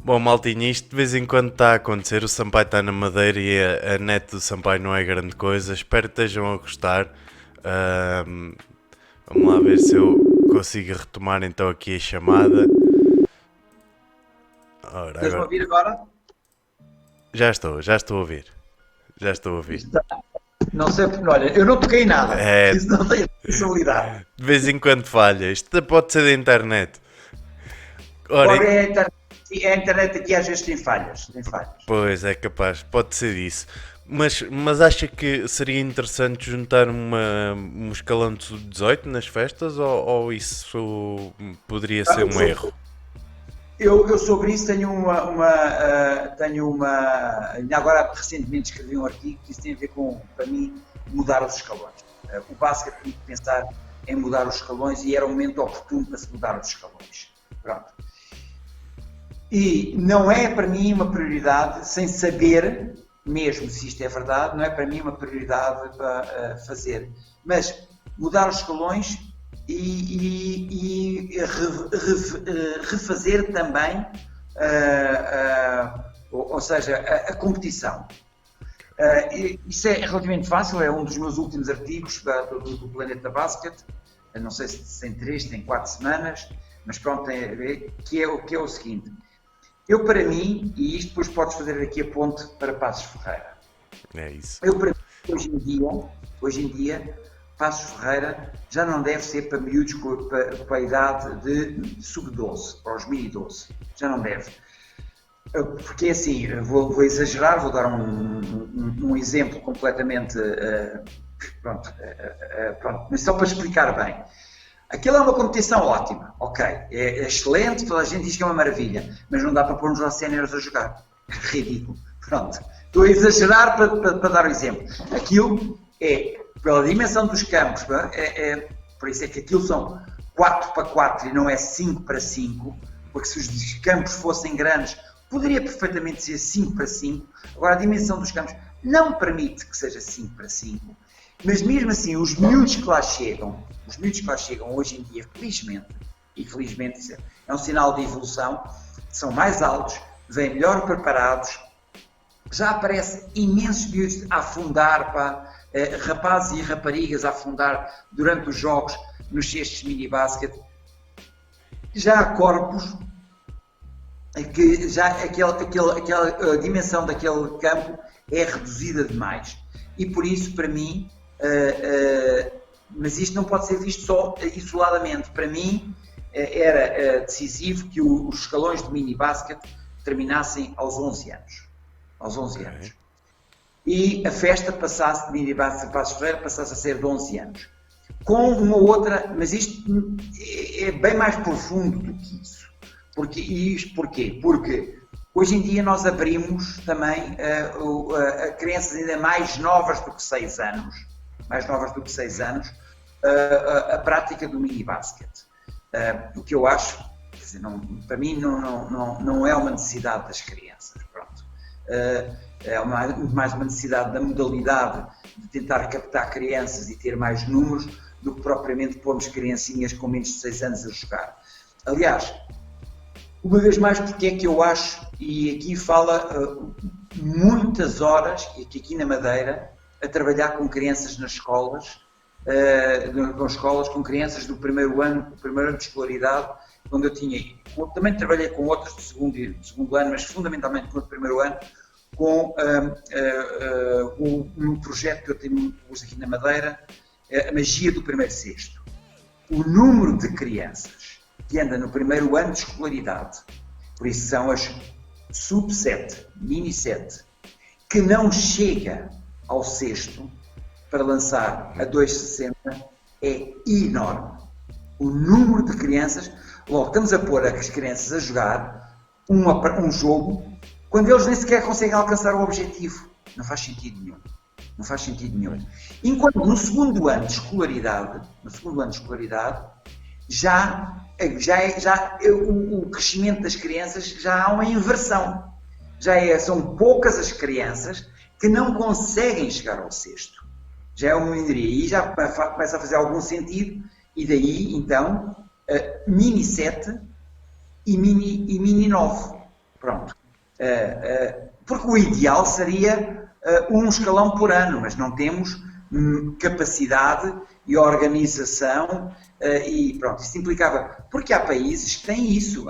Bom, maltinha, isto de vez em quando está a acontecer. O Sampaio está na Madeira e a net do Sampaio não é grande coisa. Espero que estejam a gostar. Vamos lá ver se eu consigo retomar então aqui a chamada. Estás a ouvir agora? Já estou a ouvir. Não sei porque, olha, eu não toquei nada. Isso não tem responsabilidade. De vez em quando falha. Isto pode ser da internet. Ora, a internet aqui às vezes tem falhas. Pois, é capaz. Pode ser isso. Mas acha que seria interessante juntar um escalão de sub-18 nas festas ou isso poderia ser um erro? Eu sobre isso tenho ainda agora recentemente escrevi um artigo que isso tem a ver com, para mim, mudar os escalões. O basquete tem que pensar em mudar os escalões e era o momento oportuno para se mudar os escalões. Pronto. E não é para mim uma prioridade, sem saber mesmo se isto é verdade, não é para mim uma prioridade para fazer. Mas mudar os escalões e refazer também, ou seja, a competição. Isso é relativamente fácil, é um dos meus últimos artigos do Planeta Basket, não sei se tem 3, tem 4 semanas, mas pronto, que é o seguinte. Eu, para mim, e isto depois podes fazer aqui a ponte para Passos Ferreira. É isso. Eu, para mim, hoje em dia, Passos Ferreira já não deve ser para miúdos para a idade de sub-12, para os mini-12. Já não deve. Porque assim, vou exagerar, vou dar um exemplo completamente... pronto, mas só para explicar bem. Aquilo é uma competição ótima, ok, é excelente, toda a gente diz que é uma maravilha, mas não dá para pôr-nos lá séniores a jogar. Ridículo. Pronto. Estou a exagerar para dar o exemplo. Aquilo é, pela dimensão dos campos, por isso é que aquilo são 4x4 e não é 5x5, porque se os campos fossem grandes, poderia perfeitamente ser 5x5. Agora, a dimensão dos campos não permite que seja 5x5, mas mesmo assim, os miúdos que lá chegam hoje em dia, felizmente, e felizmente isso é um sinal de evolução, são mais altos, vêm melhor preparados, já aparecem imensos miúdos a afundar, rapazes e raparigas a afundar durante os jogos nos cestos de mini-basket. Já há corpos que já aquela dimensão daquele campo é reduzida demais. E por isso, para mim, mas isto não pode ser visto só isoladamente. Para mim, era decisivo que os escalões de mini-basket terminassem aos 11 anos. Aos 11 anos. E a festa passasse de mini-basket para a Ferreira passasse a ser de 11 anos. Com uma outra, mas isto é bem mais profundo do que isso. Porquê? Porque hoje em dia nós abrimos também a crianças ainda mais novas do que 6 anos, a prática do mini-basket. O que eu acho, quer dizer, para mim não é uma necessidade das crianças, pronto. É muito mais uma necessidade da modalidade de tentar captar crianças e ter mais números do que propriamente pormos criancinhas com menos de 6 anos a jogar. Aliás, uma vez mais, porque é que eu acho, e aqui fala muitas horas, e aqui na Madeira, a trabalhar com crianças nas escolas, com crianças do primeiro ano de escolaridade, onde eu tinha, também trabalhei com outras do segundo ano, mas fundamentalmente no primeiro ano, com um projeto que eu tenho aqui na Madeira, a magia do primeiro sexto. O número de crianças que anda no primeiro ano de escolaridade, por isso são as sub-7, mini-7, que não chega ao sexto para lançar a 2,60 é enorme. O número de crianças, logo estamos a pôr as crianças a jogar um jogo quando eles nem sequer conseguem alcançar o objetivo. Não faz sentido nenhum. Enquanto no segundo ano de escolaridade, o crescimento das crianças já há uma inversão. São poucas as crianças que não conseguem chegar ao sexto. Já é uma minoria e já começa a fazer algum sentido, e daí então mini 7 e mini 9. Pronto. Porque o ideal seria um escalão por ano, mas não temos capacidade e organização e pronto, isso implicava, porque há países que têm isso,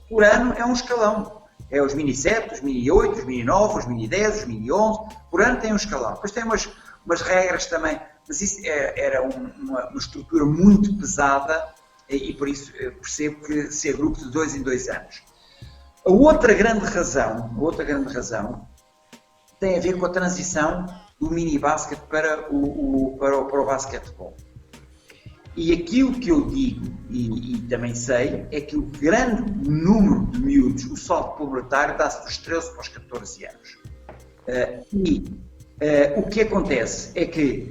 por ano é um escalão, é os mini 7, os mini 8, os mini 9, os mini 10, os mini 11, por ano tem um escalão, depois tem umas regras também, mas isso era uma estrutura muito pesada e por isso eu percebo que ser grupo de 2 em 2 anos. A outra grande razão tem a ver com a transição do mini-basket para o basquetebol. E aquilo que eu digo, e também sei, é que o grande número de miúdos, o salto pubertário, dá-se dos 13 para os 14 anos. O que acontece é que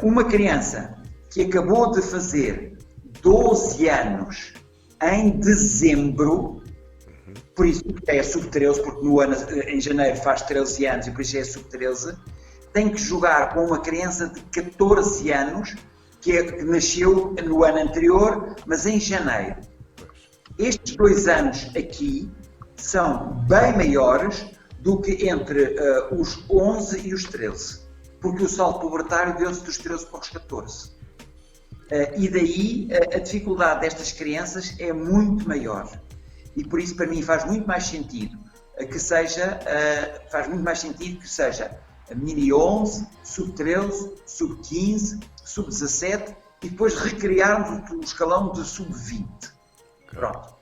uma criança que acabou de fazer 12 anos em dezembro, por isso é sub-13, porque em janeiro faz 13 anos e por isso é sub-13, tem que jogar com uma criança de 14 anos que nasceu no ano anterior, mas em janeiro. Estes 2 anos aqui são bem maiores do que entre os 11 e os 13, porque o salto pubertário deu-se dos 13 para os 14. E daí a dificuldade destas crianças é muito maior. E por isso para mim faz muito mais sentido que seja mini 11, sub-13, sub-15, sub-17 e depois recriarmos o escalão de sub-20. Pronto.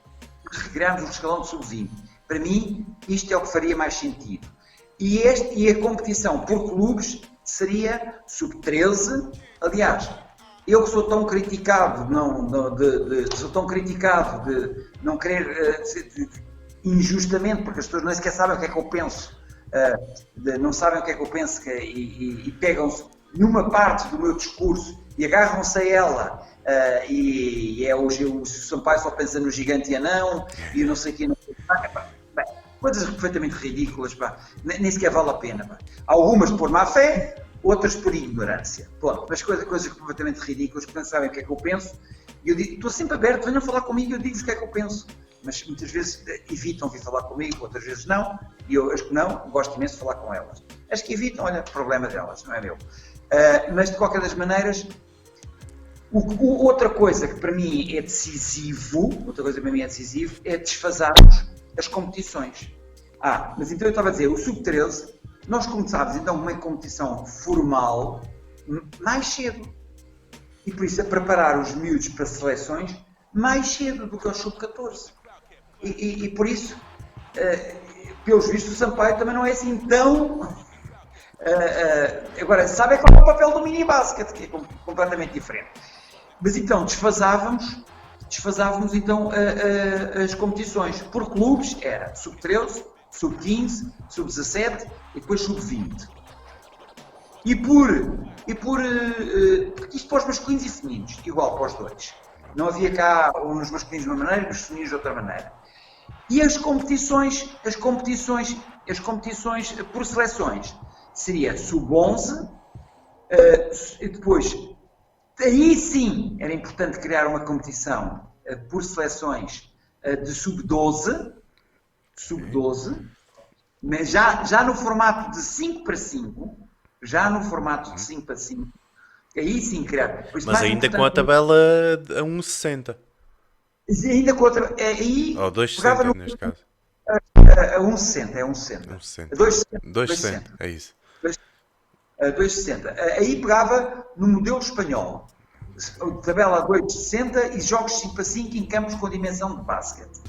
Recriarmos o escalão de sub-20. Para mim, isto é o que faria mais sentido. E a competição por clubes seria sub-13. Aliás, eu que sou tão criticado, sou tão criticado de não querer, injustamente, porque as pessoas nem sequer sabem o que é que eu penso, não sabem o que é que eu penso e pegam-se numa parte do meu discurso e agarram-se a ela, e é hoje o Sampaio só pensa no gigante e anão, e não sei o que, não sei o que. Bem, coisas perfeitamente ridículas, pá. Nem sequer vale a pena. Pá. Algumas por má fé, outras por ignorância. Pronto, mas coisas completamente ridículas, porque não sabem o que é que eu penso, e eu digo, estou sempre aberto, venham falar comigo e eu digo-vos o que é que eu penso. Mas muitas vezes evitam vir falar comigo, outras vezes não, e eu as que não, gosto imenso de falar com elas. As que evitam, olha, problema delas, não é meu. Mas de qualquer das maneiras, outra coisa que para mim é decisivo, é desfasarmos as competições. Mas então eu estava a dizer, o Sub-13, nós começámos então uma competição formal mais cedo. E por isso a preparar os miúdos para seleções mais cedo do que o Sub-14. E por isso, pelos vistos, o Sampaio também não é assim tão... agora, sabe qual é o papel do mini-basket, que é completamente diferente. Mas então, desfasávamos então as competições. Por clubes era Sub-13, Sub-15, Sub-17 e depois Sub-20. Isto para os masculinos e femininos, igual para os dois. Não havia cá nos masculinos de uma maneira e nos femininos de outra maneira. E as competições por seleções seria Sub-11, e depois, aí sim era importante criar uma competição por seleções de Sub-12, mas já no formato de 5 para 5, aí sim criar. Mas ainda com a tabela a 1,60. Ainda com outra. Ou 2,60 neste caso. A 1,60, é 1,60. 2,60, é isso. 2,60. Aí pegava no modelo espanhol. Tabela 2,60 e jogos 5 para 5 em campos com dimensão de basquete.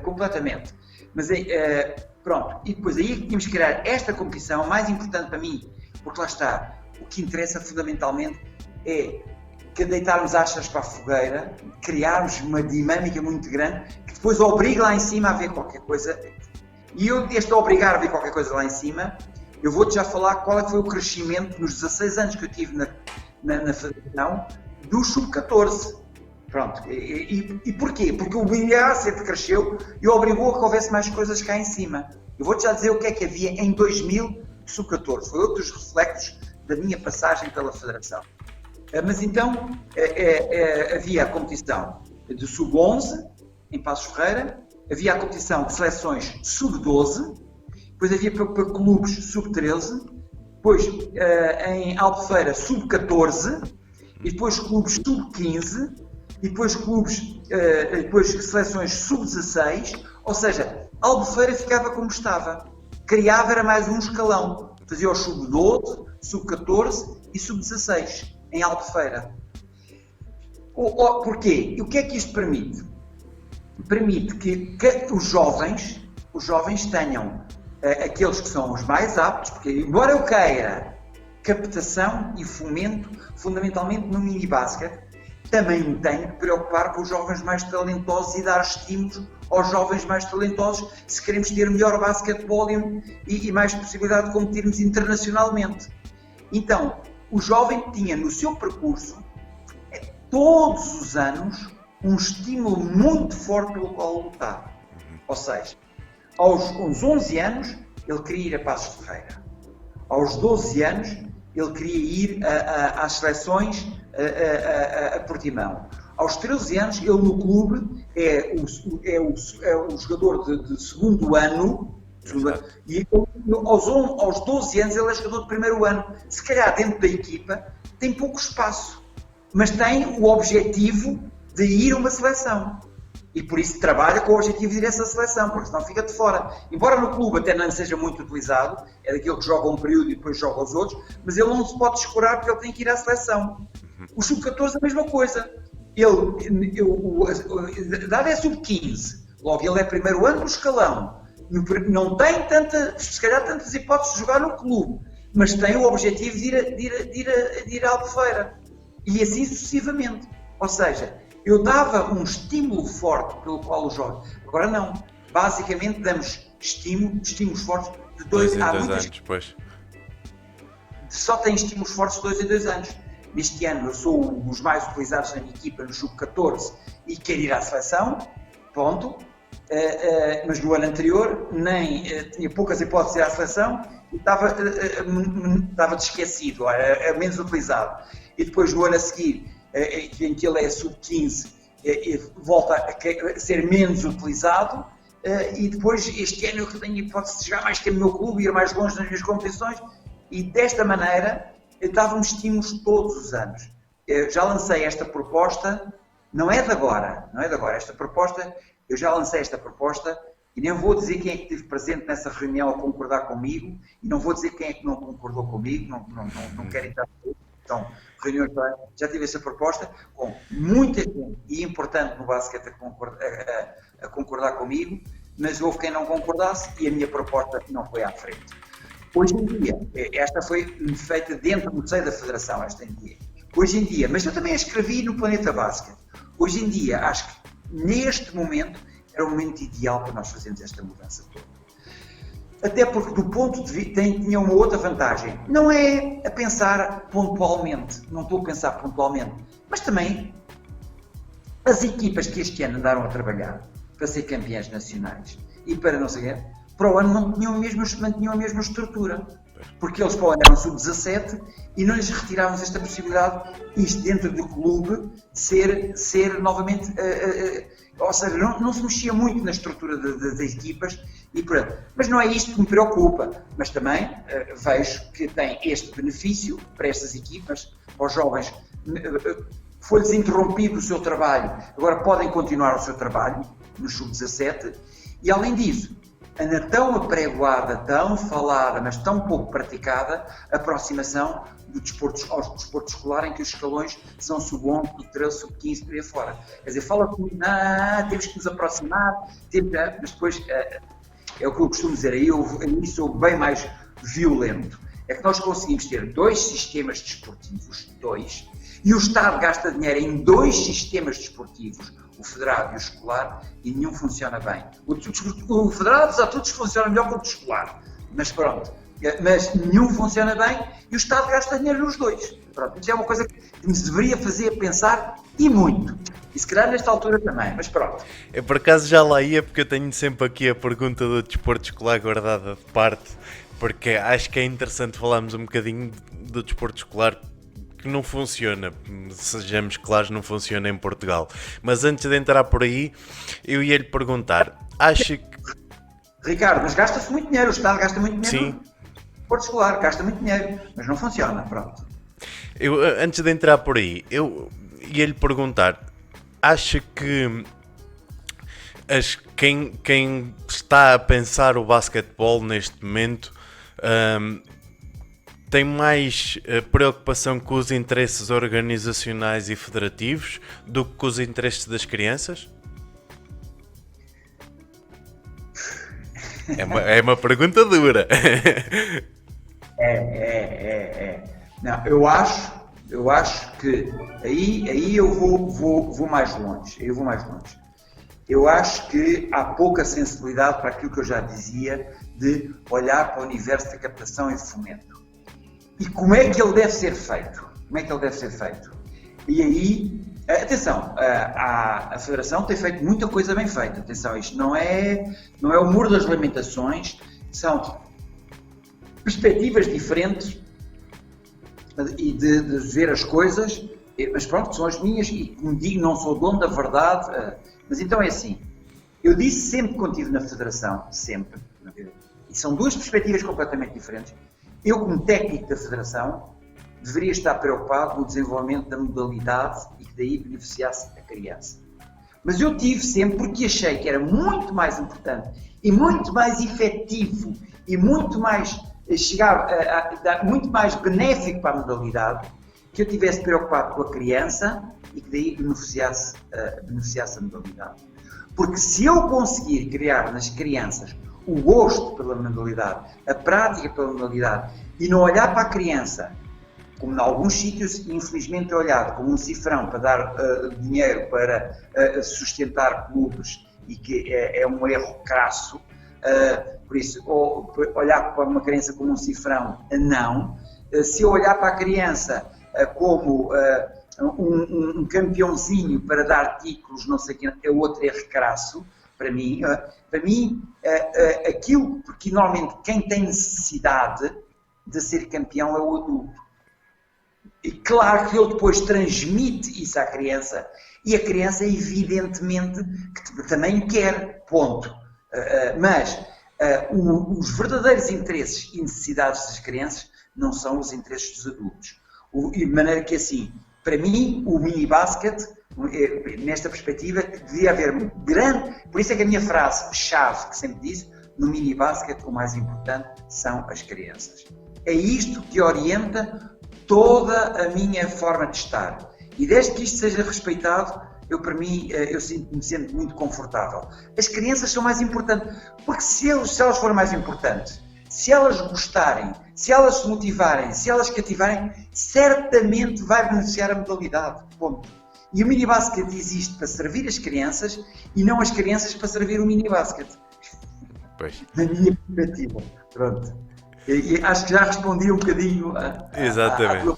Completamente. Mas pronto. E depois aí tínhamos que criar esta competição, mais importante para mim, porque lá está, o que interessa fundamentalmente é que deitarmos achas para a fogueira, criarmos uma dinâmica muito grande, que depois obriga lá em cima a ver qualquer coisa. E eu, este obrigar a ver qualquer coisa lá em cima, eu vou-te já falar qual é que foi o crescimento nos 16 anos que eu tive na federação do Sub-14. Pronto. E porquê? Porque o Bilhacete cresceu e obrigou a que houvesse mais coisas cá em cima. Eu vou-te já dizer o que é que havia em 2000 de Sub-14. Foi outro dos reflexos da minha passagem pela federação. Mas então havia a competição de Sub-11 em Passos Ferreira, havia a competição de seleções Sub-12, depois havia para clubes Sub-13, depois em Albufeira Sub-14, e depois clubes Sub-15, e depois depois seleções Sub-16, ou seja, Albufeira ficava como estava, criava era mais um escalão, fazia o Sub-12, Sub-14 e Sub-16 em Albufeira. Porquê? E o que é que isto permite? Permite que os jovens tenham aqueles que são os mais aptos, porque embora eu queira captação e fomento fundamentalmente no mini-basket, também me tenho que preocupar com os jovens mais talentosos e dar estímulos aos jovens mais talentosos se queremos ter melhor basquetebol e mais possibilidade de competirmos internacionalmente. Então, o jovem tinha no seu percurso, todos os anos, um estímulo muito forte pelo qual lutar. Ou seja, aos 11 anos, ele queria ir a Passos Ferreira. Aos 12 anos, ele queria ir às seleções a Portimão. Aos 13 anos, ele no clube é o jogador de segundo ano, e aos 12 anos ele é jogador de primeiro ano. Se calhar dentro da equipa tem pouco espaço, mas tem o objetivo de ir a uma seleção. E por isso trabalha com o objetivo de ir a essa seleção, porque senão fica de fora. Embora no clube até não seja muito utilizado, é daquele que joga um período e depois joga os outros, mas ele não se pode escorar porque ele tem que ir à seleção. O Sub-14 a mesma coisa. A idade é Sub-15, logo ele é primeiro ano do escalão. Não tem se calhar tantas hipóteses de jogar no clube, mas tem o objetivo de ir a Albufeira. E assim sucessivamente. Ou seja, eu dava um estímulo forte pelo qual os jovens... Agora não. Basicamente damos estímulos fortes de 2 em há 2 muitas anos, pois. só tem estímulos fortes de 2 em 2 anos. Neste ano eu sou um dos mais utilizados na minha equipa no Sub-14 e quero ir à seleção, ponto. Mas no ano anterior tinha poucas hipóteses de ir à seleção e estava esquecido, era menos utilizado. E depois no ano a seguir, em que ele é Sub-15, volta a ser menos utilizado. E depois este ano eu tenho hipótese de jogar mais que no meu clube, ir mais longe nas minhas competições. E desta maneira eu dava-me estímulos todos os anos. Eu já lancei esta proposta, não é de agora, esta proposta, eu já lancei esta proposta e nem vou dizer quem é que esteve presente nessa reunião a concordar comigo e não vou dizer quem é que não concordou comigo, não quero entrar então, reuniões, já tive essa proposta com muita gente e importante no basquete a concordar comigo, mas houve quem não concordasse e a minha proposta não foi à frente. Hoje em dia, esta foi feita dentro do seio da Federação, hoje em dia, mas eu também a escrevi no Planeta Basket. Hoje em dia, acho que neste momento era o momento ideal para nós fazermos esta mudança toda. Até porque do ponto de vista tinha uma outra vantagem. Não é a pensar pontualmente, não estou a pensar pontualmente, mas também as equipas que este ano andaram a trabalhar para ser campeãs nacionais e para não sei o quê, para o ano mantinham a mesma estrutura. Porque eles para o ano eram sub-17 e não lhes retirávamos esta possibilidade, isto dentro do clube, ser novamente... ou seja, não se mexia muito na estrutura das equipas, e pronto. Mas não é isto que me preocupa. Mas também vejo que tem este benefício para estas equipas, para os jovens. Foi-lhes interrompido o seu trabalho, agora podem continuar o seu trabalho no sub-17, e além disso, anda tão apregoada, tão falada, mas tão pouco praticada, a aproximação ao desporto escolar, em que os escalões são sub-11, sub-13, sub-15, por aí fora. Quer dizer, fala comigo, temos que nos aproximar, mas depois, é o que eu costumo dizer, aí eu sou bem mais violento. É que nós conseguimos ter 2 sistemas desportivos, e o Estado gasta dinheiro em 2 sistemas desportivos, o federado e o escolar, e nenhum funciona bem. O federado, apesar de todos, funciona melhor que o escolar, mas pronto. Mas nenhum funciona bem e o Estado gasta dinheiro nos 2. Pronto, isso é uma coisa que nos deveria fazer pensar e muito. E se calhar nesta altura também, mas pronto. Eu por acaso já lá ia, porque eu tenho sempre aqui a pergunta do desporto escolar guardada de parte, porque acho que é interessante falarmos um bocadinho do desporto escolar que não funciona, sejamos claros, não funciona em Portugal. Mas antes de entrar por aí, eu ia lhe perguntar, acha que... Ricardo, mas gasta-se muito dinheiro, o Estado gasta muito dinheiro. Sim. O desporto escolar gasta muito dinheiro, mas não funciona, pronto. Antes de entrar por aí, eu ia lhe perguntar, acha que quem está a pensar o basquetebol neste momento tem mais preocupação com os interesses organizacionais e federativos do que com os interesses das crianças? É uma pergunta dura. Não, eu acho que aí eu vou mais longe. Eu acho que há pouca sensibilidade para aquilo que eu já dizia de olhar para o universo da captação e fomento. E como é que ele deve ser feito? E aí, atenção, a Federação tem feito muita coisa bem feita. Atenção, isto não é o muro das lamentações, são perspectivas diferentes e de ver as coisas, mas pronto, são as minhas e, como digo, não sou dono da verdade, mas então é assim, eu disse sempre que contive na Federação, sempre, e são 2 perspectivas completamente diferentes. Eu, como técnico da Federação, deveria estar preocupado no desenvolvimento da modalidade e que daí beneficiasse a criança. Mas eu tive sempre, porque achei que era muito mais importante e muito mais efetivo e muito mais muito mais benéfico para a modalidade, que eu estivesse preocupado com a criança e que daí beneficiasse a modalidade. Porque se eu conseguir criar nas crianças o gosto pela modalidade, a prática pela modalidade, e não olhar para a criança como em alguns sítios, infelizmente é olhado como um cifrão para dar dinheiro para sustentar clubes e que é um erro crasso. Por isso, olhar para uma criança como um cifrão, não. Se eu olhar para a criança como um campeãozinho para dar títulos, não sei o que, é outro erro crasso. Para mim, aquilo, porque normalmente quem tem necessidade de ser campeão é o adulto. E claro que ele depois transmite isso à criança, e a criança evidentemente que também quer, ponto. Mas os verdadeiros interesses e necessidades das crianças não são os interesses dos adultos. De maneira que assim, para mim, o mini-basket, nesta perspectiva, devia haver grande... Por isso é que a minha frase-chave, que sempre disse, no mini-basket o mais importante são as crianças. É isto que orienta toda a minha forma de estar. E desde que isto seja respeitado, para mim, eu me sinto muito confortável. As crianças são mais importantes, porque se elas forem mais importantes, se elas gostarem, se elas se motivarem, se elas cativarem, certamente vai beneficiar a modalidade. Ponto. E o mini-basket existe para servir as crianças e não as crianças para servir o mini-basket. Pois. Na minha perspectiva. Pronto. E acho que já respondi um bocadinho Exatamente.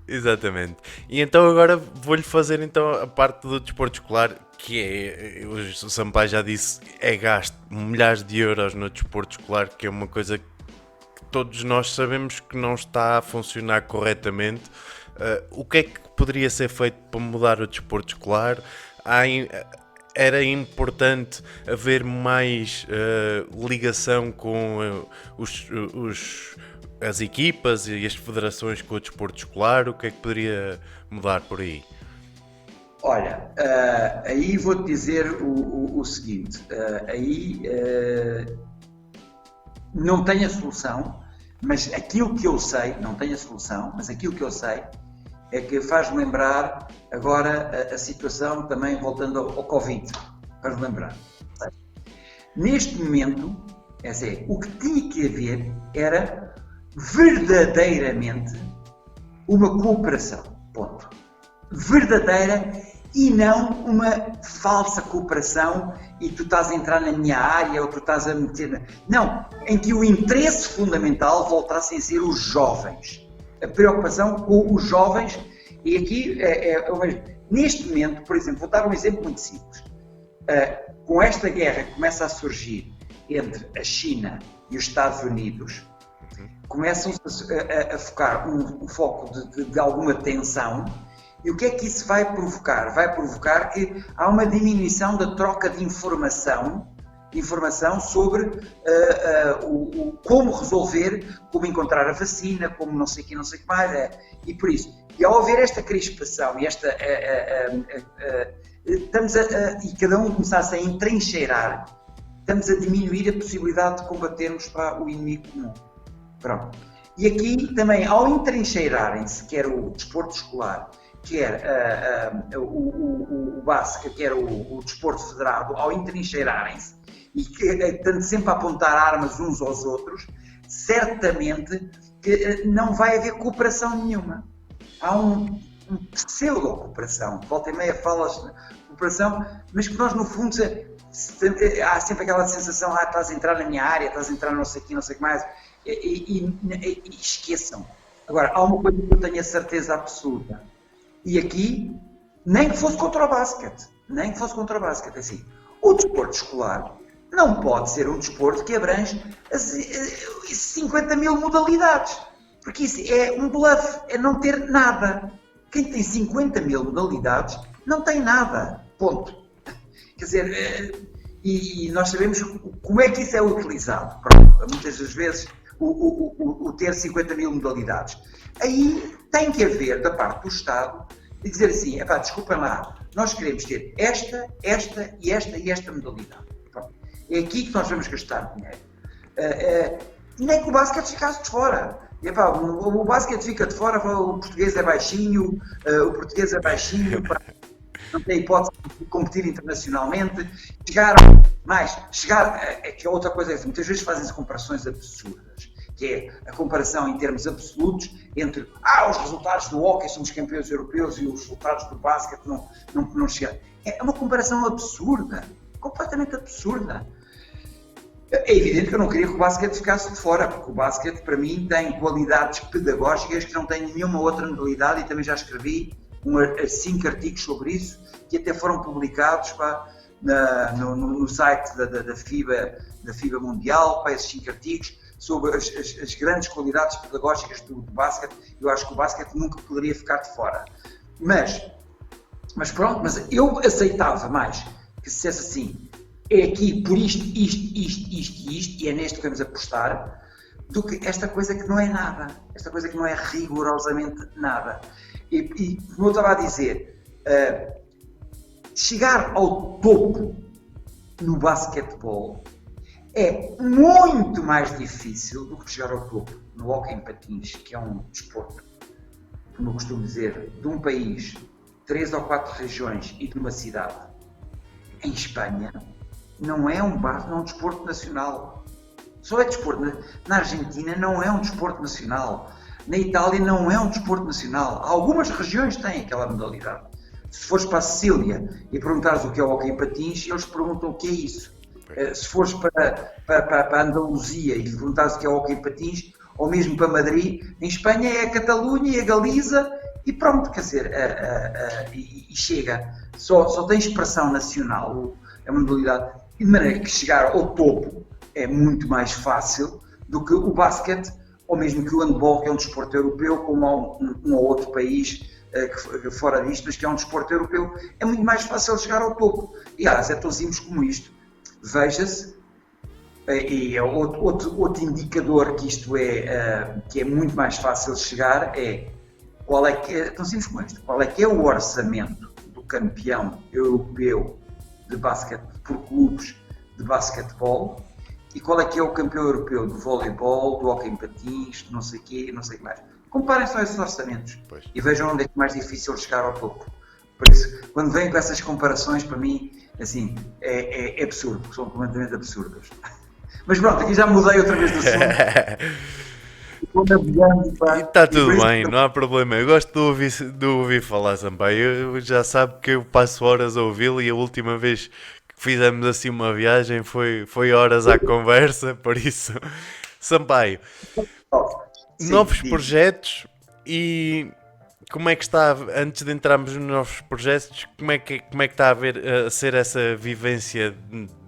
Exatamente. E então agora vou-lhe fazer então a parte do desporto escolar, que é, o Sampaio já disse, é gasto milhares de euros no desporto escolar, que é uma coisa que todos nós sabemos que não está a funcionar corretamente. O que é que poderia ser feito para mudar o desporto escolar? Era importante haver mais ligação com as equipas e as federações com o desporto escolar. O que é que poderia mudar por aí? Olha, aí vou-te dizer o seguinte, não tenho a solução, mas aquilo que eu sei, não tenho a solução, mas aquilo que eu sei é que faz-me lembrar agora a situação também voltando ao Covid, faz-me lembrar. Neste momento, o que tinha que haver era verdadeiramente uma cooperação, ponto. Verdadeira e não uma falsa cooperação e tu estás a entrar na minha área ou tu estás a meter... Não, em que o interesse fundamental voltassem a ser os jovens. A preocupação com os jovens, e aqui neste momento, por exemplo, vou dar um exemplo muito simples. Com esta guerra que começa a surgir entre a China e os Estados Unidos, começam a focar um foco de alguma tensão. E o que é que isso vai provocar? Vai provocar que há uma diminuição da troca de informação sobre como resolver, como encontrar a vacina, como não sei o que, não sei o que mais. E por isso, e ao haver esta crispação e e cada um começasse a entrincheirar, estamos a diminuir a possibilidade de combatermos para o inimigo comum. Pronto. E aqui também, ao entrincheirarem-se, quer o desporto escolar, quer o basquete, quer o desporto federado, ao entrincheirarem-se e estando sempre a apontar armas uns aos outros, certamente que não vai haver cooperação nenhuma. Há um pseudo-cooperação. Volta e meia falas de cooperação, mas que nós, no fundo, há sempre aquela sensação, estás a entrar na minha área, estás a entrar não sei o que, não sei o que mais, e esqueçam. Agora, há uma coisa que eu tenho a certeza absoluta. E aqui, nem que fosse contra o basquete, assim, o desporto escolar não pode ser um desporto que abrange 50 mil modalidades, porque isso é um bluff, é não ter nada. Quem tem 50 mil modalidades não tem nada, ponto. Quer dizer, e nós sabemos como é que isso é utilizado. Pronto, muitas das vezes o ter 50 mil modalidades. Aí tem que haver, da parte do Estado, de dizer assim, desculpem lá, nós queremos ter esta e esta modalidade. Pronto. É aqui que nós vamos gastar dinheiro. Nem que o basquete ficasse de fora. O basquete fica de fora, o português é baixinho, não tem hipótese de competir internacionalmente. Que é outra coisa, muitas vezes fazem-se comparações absurdas, que é a comparação em termos absolutos entre os resultados do hóquei somos campeões europeus e os resultados do basquete não chegam. É uma comparação absurda, completamente absurda. É evidente que eu não queria que o basquete ficasse de fora, porque o basquete para mim tem qualidades pedagógicas que não tem nenhuma outra modalidade, e também já escrevi 5 artigos sobre isso, que até foram publicados no site da FIBA Mundial, esses 5 artigos, sobre as grandes qualidades pedagógicas do basquete. Eu acho que o basquete nunca poderia ficar de fora. Mas eu aceitava mais que se dissesse assim, é aqui por isto, e é neste que vamos apostar, do que esta coisa que não é nada, esta coisa que não é rigorosamente nada. E como eu estava a dizer, chegar ao topo no basquetebol é muito mais difícil do que chegar ao topo no hóquei em patins, que é um desporto, como eu costumo dizer, de um país, 3 ou 4 regiões e de uma cidade. Em Espanha não é um desporto nacional. Só é desporto. Na Argentina não é um desporto nacional. Na Itália não é um desporto nacional. Algumas regiões têm aquela modalidade. Se fores para a Sicília e perguntares o que é o hóquei em patins, eles perguntam o que é isso. Se fores para a Andaluzia e perguntares o que é o hóquei em patins, ou mesmo para Madrid, em Espanha é a Catalunha e a Galiza e pronto, quer dizer, e chega. Só tem expressão nacional, é uma modalidade, de maneira que chegar ao topo é muito mais fácil do que o basquete, ou mesmo que o handball, que é um desporto europeu, como há um ou outro país fora disto, mas que é um desporto europeu, é muito mais fácil chegar ao topo. E aliás, é tão simples como isto. Veja-se, e é outro indicador que isto que é muito mais fácil de chegar, é tão simples como isto, qual é que é o orçamento do campeão europeu de basquete por clubes de basquetebol e qual é que é o campeão europeu de voleibol, do hóquei em patins, não sei o quê, não sei o que mais. Comparem só esses orçamentos e vejam onde é que é mais difícil chegar ao topo. Por isso, quando vêm com essas comparações, para mim, assim, é absurdo, são completamente absurdas. Mas pronto, aqui já mudei outra vez de assunto. E está tudo bem, não há problema. Eu gosto de ouvir falar, Sampaio. Eu já sabe que eu passo horas a ouvi-lo e a última vez que fizemos assim uma viagem foi horas à conversa, por isso. Sampaio, novos projetos e como é que está, antes de entrarmos nos novos projetos, como é que está a ser essa vivência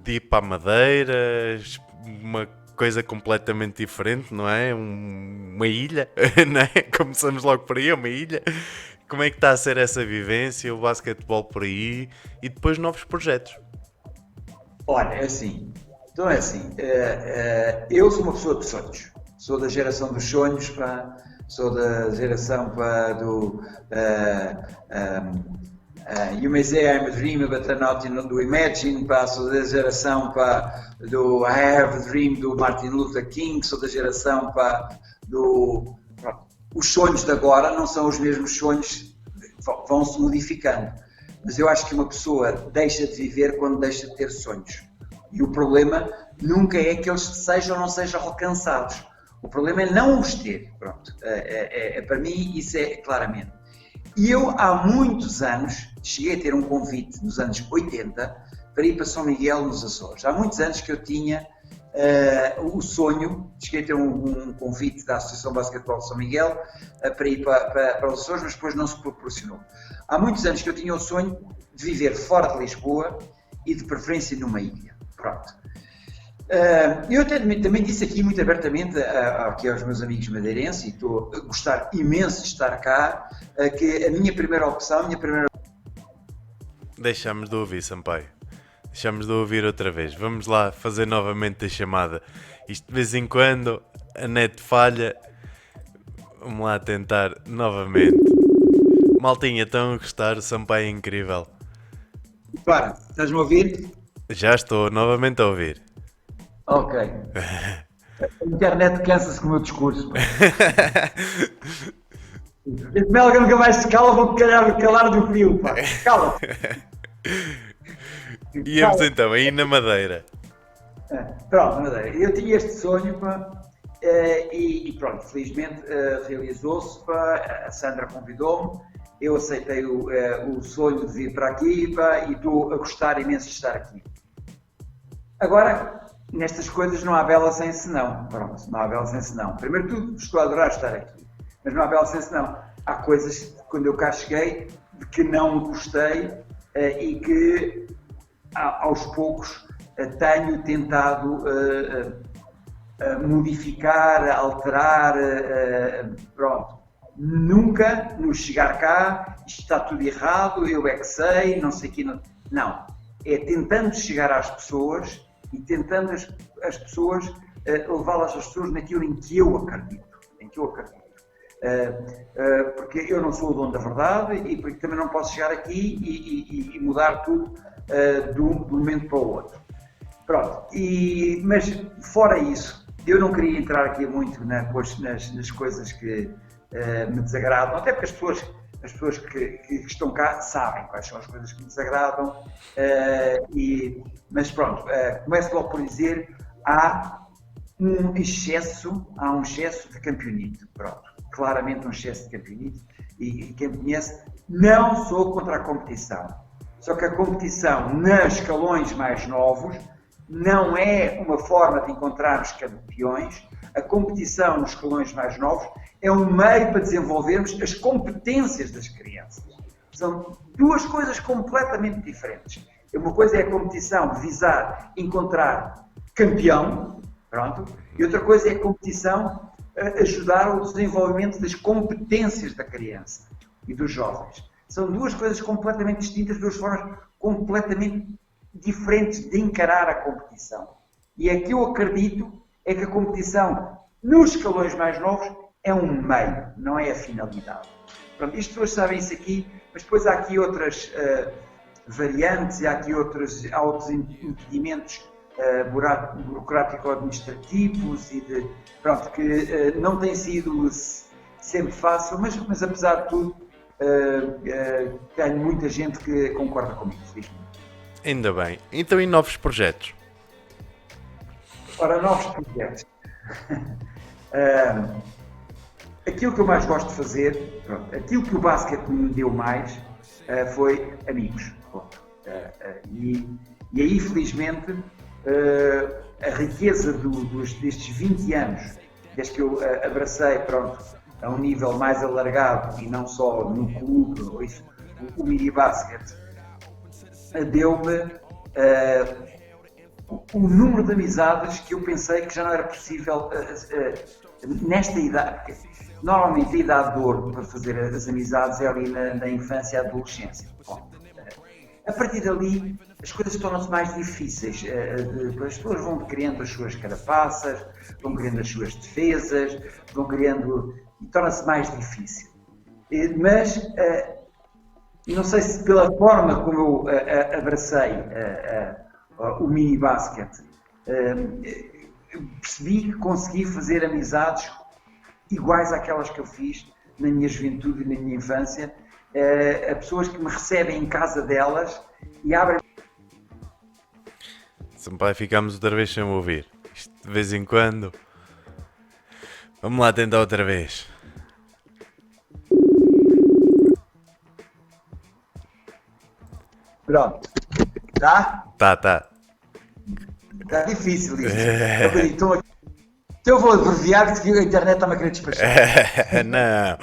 de ir para a Madeira, uma coisa completamente diferente, não é? Uma ilha, não é? Começamos logo por aí, uma ilha. Como é que está a ser essa vivência, o basquetebol por aí e depois novos projetos? Olha, é assim, eu sou uma pessoa de sonhos, sou da geração dos sonhos, sou da geração do You may say I'm a dreamer, but I'm not do Imagine, sou da geração do I Have a Dream do Martin Luther King, sou da geração os sonhos de agora não são os mesmos sonhos, vão-se modificando, mas eu acho que uma pessoa deixa de viver quando deixa de ter sonhos, e o problema nunca é que eles sejam ou não sejam alcançados, o problema é não os ter, pronto, para mim isso é claramente. E eu há muitos anos cheguei a ter um convite nos anos 80 para ir para São Miguel nos Açores. Há muitos anos que eu tinha o sonho, cheguei a ter um convite da Associação Basquetebol de São Miguel para ir para os Açores, mas depois não se proporcionou. Há muitos anos que eu tinha o sonho de viver fora de Lisboa e de preferência numa ilha. Pronto. Eu também disse aqui muito abertamente aqui aos meus amigos madeirenses, e estou a gostar imenso de estar cá, que a minha primeira opção, Deixamos de ouvir, Sampaio. Deixamos de ouvir outra vez. Vamos lá fazer novamente a chamada. Isto de vez em quando a net falha. Vamos lá tentar novamente. Maltinha, estão a gostar? O Sampaio é incrível. Para, estás-me a ouvir? Já estou novamente a ouvir. Ok. A internet cansa-se com o meu discurso. Esse Melga nunca mais se cala, vou calar do frio. Pá. Cala. Íamos então aí na Madeira. Pronto, Madeira. Eu tinha este sonho, pá, E pronto, felizmente realizou-se, a Sandra convidou-me, eu aceitei o sonho de vir para aqui e estou a gostar imenso de estar aqui. Agora, nestas coisas não há bela sem senão. Pronto, não há bela sem senão. Primeiro de tudo, estou a adorar estar aqui, mas não há bela sem senão. Há coisas, quando eu cá cheguei, de que não gostei e que aos poucos tenho tentado modificar, alterar, pronto. Nunca nos chegar cá, isto está tudo errado, eu é que sei, não sei o que. Não. É tentando chegar às pessoas e tentando as pessoas levá-las às pessoas naquilo em que eu acredito. Porque eu não sou o dono da verdade e porque também não posso chegar aqui e mudar tudo de um momento para o outro. Pronto, mas fora isso, eu não queria entrar aqui muito nas coisas que me desagradam, até porque as pessoas que estão cá sabem quais são as coisas que me desagradam, mas pronto, começo logo por dizer, há um excesso de campeonito, pronto, claramente um excesso de campeonito, e quem me conhece, não sou contra a competição, só que a competição nos escalões mais novos não é uma forma de encontrar os campeões, a competição nos escalões mais novos é um meio para desenvolvermos as competências das crianças. São duas coisas completamente diferentes. Uma coisa é a competição de visar encontrar campeão, pronto, e outra coisa é a competição ajudar ao desenvolvimento das competências da criança e dos jovens. São duas coisas completamente distintas, duas formas completamente diferentes de encarar a competição. E é que eu acredito é que a competição nos escalões mais novos é um meio, não é a finalidade. Pronto, as pessoas sabem isso aqui, mas depois há aqui outras variantes e há aqui outros impedimentos burocrático-administrativos e pronto, que não tem sido sempre fácil, mas apesar de tudo tenho muita gente que concorda comigo. Ainda bem. Então, e novos projetos? Ora, novos projetos. Aquilo que eu mais gosto de fazer, pronto, aquilo que o basquete me deu mais foi amigos. E aí, felizmente, a riqueza destes 20 anos, desde que eu abracei, pronto, a um nível mais alargado e não só no clube, o mini basquete, deu-me o número de amizades que eu pensei que já não era possível nesta idade. Normalmente a idade de ouro para fazer as amizades é ali na infância e adolescência. Bom, a partir dali as coisas tornam-se mais difíceis. As pessoas vão criando as suas carapaças, vão criando as suas defesas, vão criando e torna-se mais difícil. Mas não sei se pela forma como eu abracei o mini basquete, percebi que consegui fazer amizades iguais àquelas que eu fiz na minha juventude e na minha infância, a pessoas que me recebem em casa delas e abrem... Sampaio, ficamos outra vez sem ouvir. Isto de vez em quando. Vamos lá tentar outra vez. Pronto. Tá? Tá. Está difícil isso. Então eu vou abreviar porque a internet está-me a querer despachar. Não.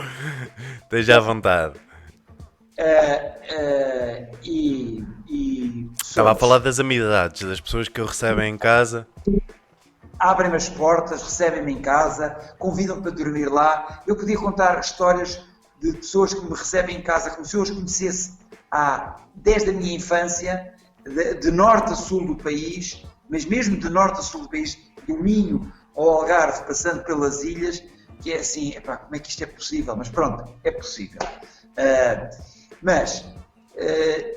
Esteja à vontade. Estava a falar das amizades, das pessoas que o recebem em casa. Abrem-me as portas, recebem-me em casa, convidam-me para dormir lá. Eu podia contar histórias de pessoas que me recebem em casa como se eu as conhecesse desde a minha infância, de norte a sul do país, mas mesmo de norte a sul do país, do Minho ao Algarve, passando pelas ilhas, que é assim, como é que isto é possível? Mas pronto, é possível.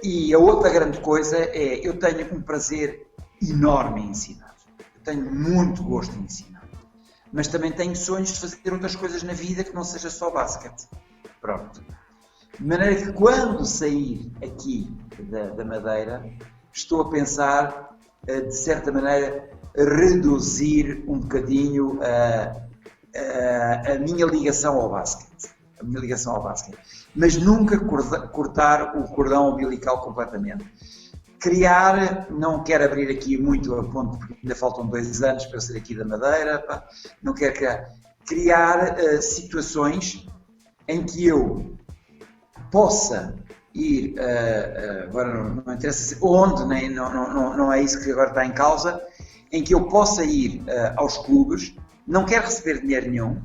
E a outra grande coisa é, eu tenho um prazer enorme em ensinar. Eu tenho muito gosto em ensinar. Mas também tenho sonhos de fazer outras coisas na vida que não seja só basquete. Pronto. De maneira que quando sair aqui da Madeira, estou a pensar, de certa maneira, reduzir um bocadinho a minha ligação ao basquete. A minha ligação ao basquete. Mas nunca cortar o cordão umbilical completamente. Criar, não quero abrir aqui muito a ponto, porque ainda faltam 2 anos para eu sair aqui da Madeira, pá, não quero criar situações em que eu possa ir, agora não interessa onde, nem, não é isso que agora está em causa, em que eu possa ir aos clubes, não quero receber dinheiro nenhum,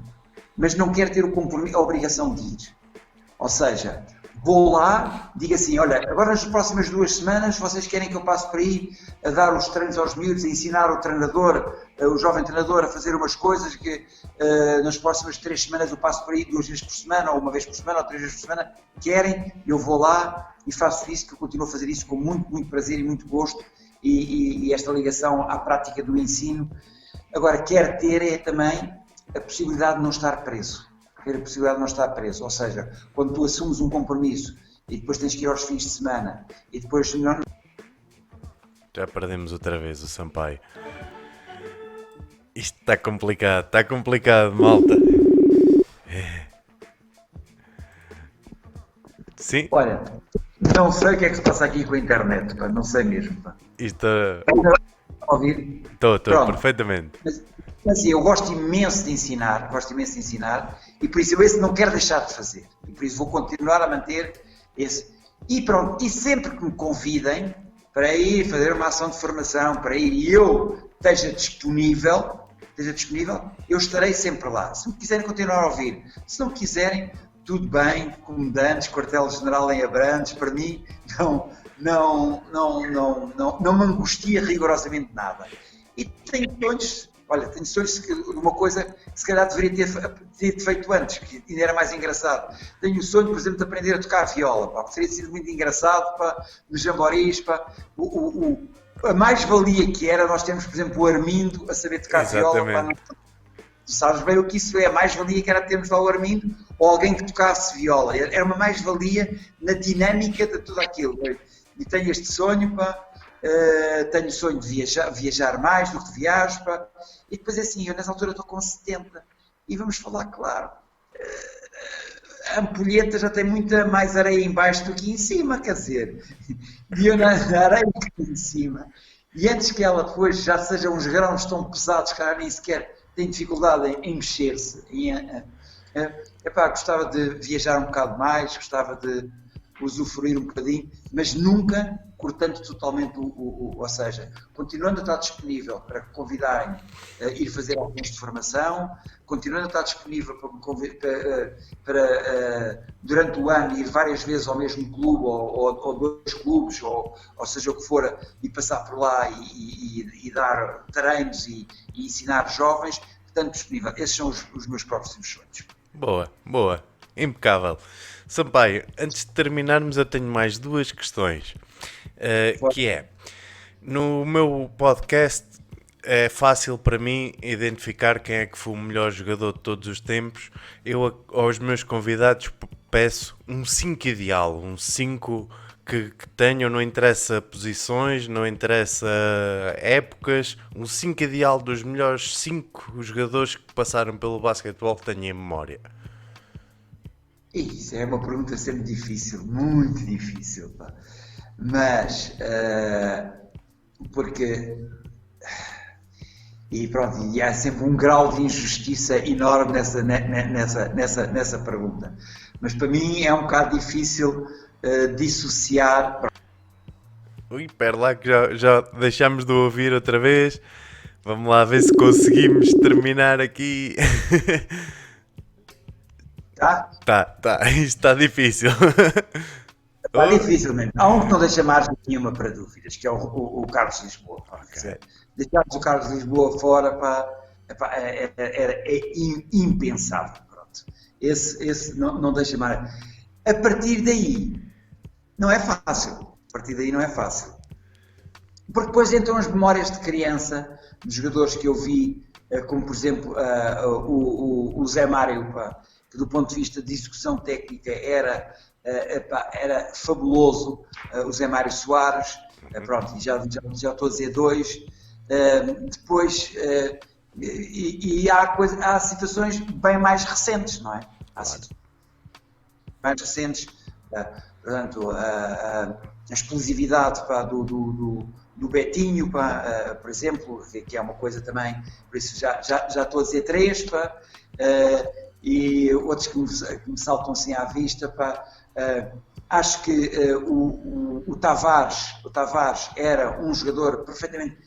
mas não quero ter a obrigação de ir. Ou seja, vou lá, digo assim, olha, agora nas próximas 2 semanas vocês querem que eu passe por aí a dar os treinos aos miúdos, a ensinar o treinador, o jovem treinador a fazer umas coisas que nas próximas 3 semanas eu passo por aí 2 vezes por semana, ou 1 vez por semana, ou 3 vezes por semana, querem, eu vou lá e faço isso, que eu continuo a fazer isso com muito, muito prazer e muito gosto e esta ligação à prática do ensino. Agora, quero ter também a possibilidade de não estar preso. Ter a possibilidade de não estar preso, ou seja, quando tu assumes um compromisso e depois tens que ir aos fins de semana e depois não... Já perdemos outra vez o Sampaio. Isto está complicado, malta. Sim? Olha, não sei o que é que se passa aqui com a internet, pá, não sei mesmo. Pá. Isto... Ouvir? Estou, perfeitamente. Mas assim, eu gosto imenso de ensinar e por isso eu esse não quero deixar de fazer. E por isso vou continuar a manter esse. E pronto, e sempre que me convidem para ir fazer uma ação de formação, para ir e eu esteja disponível, eu estarei sempre lá. Se me quiserem continuar a ouvir, se não me quiserem, tudo bem, comandantes, quartel-general em Abrantes, para mim não me angustia rigorosamente nada. E tenho sonhos de uma coisa que se calhar deveria ter feito antes, que ainda era mais engraçado. Tenho o sonho, por exemplo, de aprender a tocar a viola, pá, que teria sido muito engraçado, pá, nos jamboris, pá. A mais-valia que era nós termos, por exemplo, o Armindo a saber tocar viola, pá, tu sabes bem o que isso é, a mais-valia que era termos lá o Armindo ou alguém que tocasse viola, era uma mais-valia na dinâmica de tudo aquilo. E tenho este sonho, pá. Tenho o sonho de viajar mais do que viajo, pá. E depois é assim, eu nessa altura estou com 70 e vamos falar claro, a ampulheta já tem muita mais areia em baixo do que em cima, quer dizer, e eu na areia em cima, e antes que ela depois já seja uns grãos tão pesados que ela nem sequer tem dificuldade em mexer-se, gostava de viajar um bocado mais, gostava de usufruir um bocadinho, mas nunca cortando totalmente ou seja, continuando a estar disponível para convidarem a ir fazer alguns de formação, continuando a estar disponível para durante o ano ir várias vezes ao mesmo clube ou 2 clubes, ou seja o que for, e passar por lá e dar treinos e ensinar jovens, portanto disponível. Esses são os meus próximos sonhos. Boa, impecável. Sampaio, antes de terminarmos eu tenho mais 2 questões, que é, no meu podcast é fácil para mim identificar quem é que foi o melhor jogador de todos os tempos. Eu aos meus convidados peço um 5 ideal, um 5 que tenham, não interessa posições, não interessa épocas, um 5 ideal dos melhores 5 jogadores que passaram pelo basquetebol que tenho em memória. Isso é uma pergunta sempre difícil, muito difícil, pá. Mas, porque, e pronto, e há sempre um grau de injustiça enorme nessa pergunta. Mas para mim é um bocado difícil dissociar. Ui, espera lá que já deixámos de ouvir outra vez. Vamos lá ver se conseguimos terminar aqui. Tá. Isto está difícil. Está difícil mesmo. Há um que não deixa margem nenhuma para dúvidas, que é o Carlos Lisboa. Okay. Deixarmos o Carlos Lisboa fora, é impensável. Pronto. Esse não deixa margem. A partir daí, não é fácil. Porque depois entram as memórias de criança, de jogadores que eu vi, como por exemplo o Zé Mário, que do ponto de vista de execução técnica era fabuloso, o Zé Mário Soares, pronto, já estou a dizer 2, depois E há situações bem mais recentes, não é? Há Claro. situações mais recentes, portanto, a explosividade pá, do Betinho, pá, por exemplo, que é uma coisa também, por isso já estou a dizer três, pá, e outros que me saltam assim à vista, pá, acho que o Tavares era um jogador perfeitamente,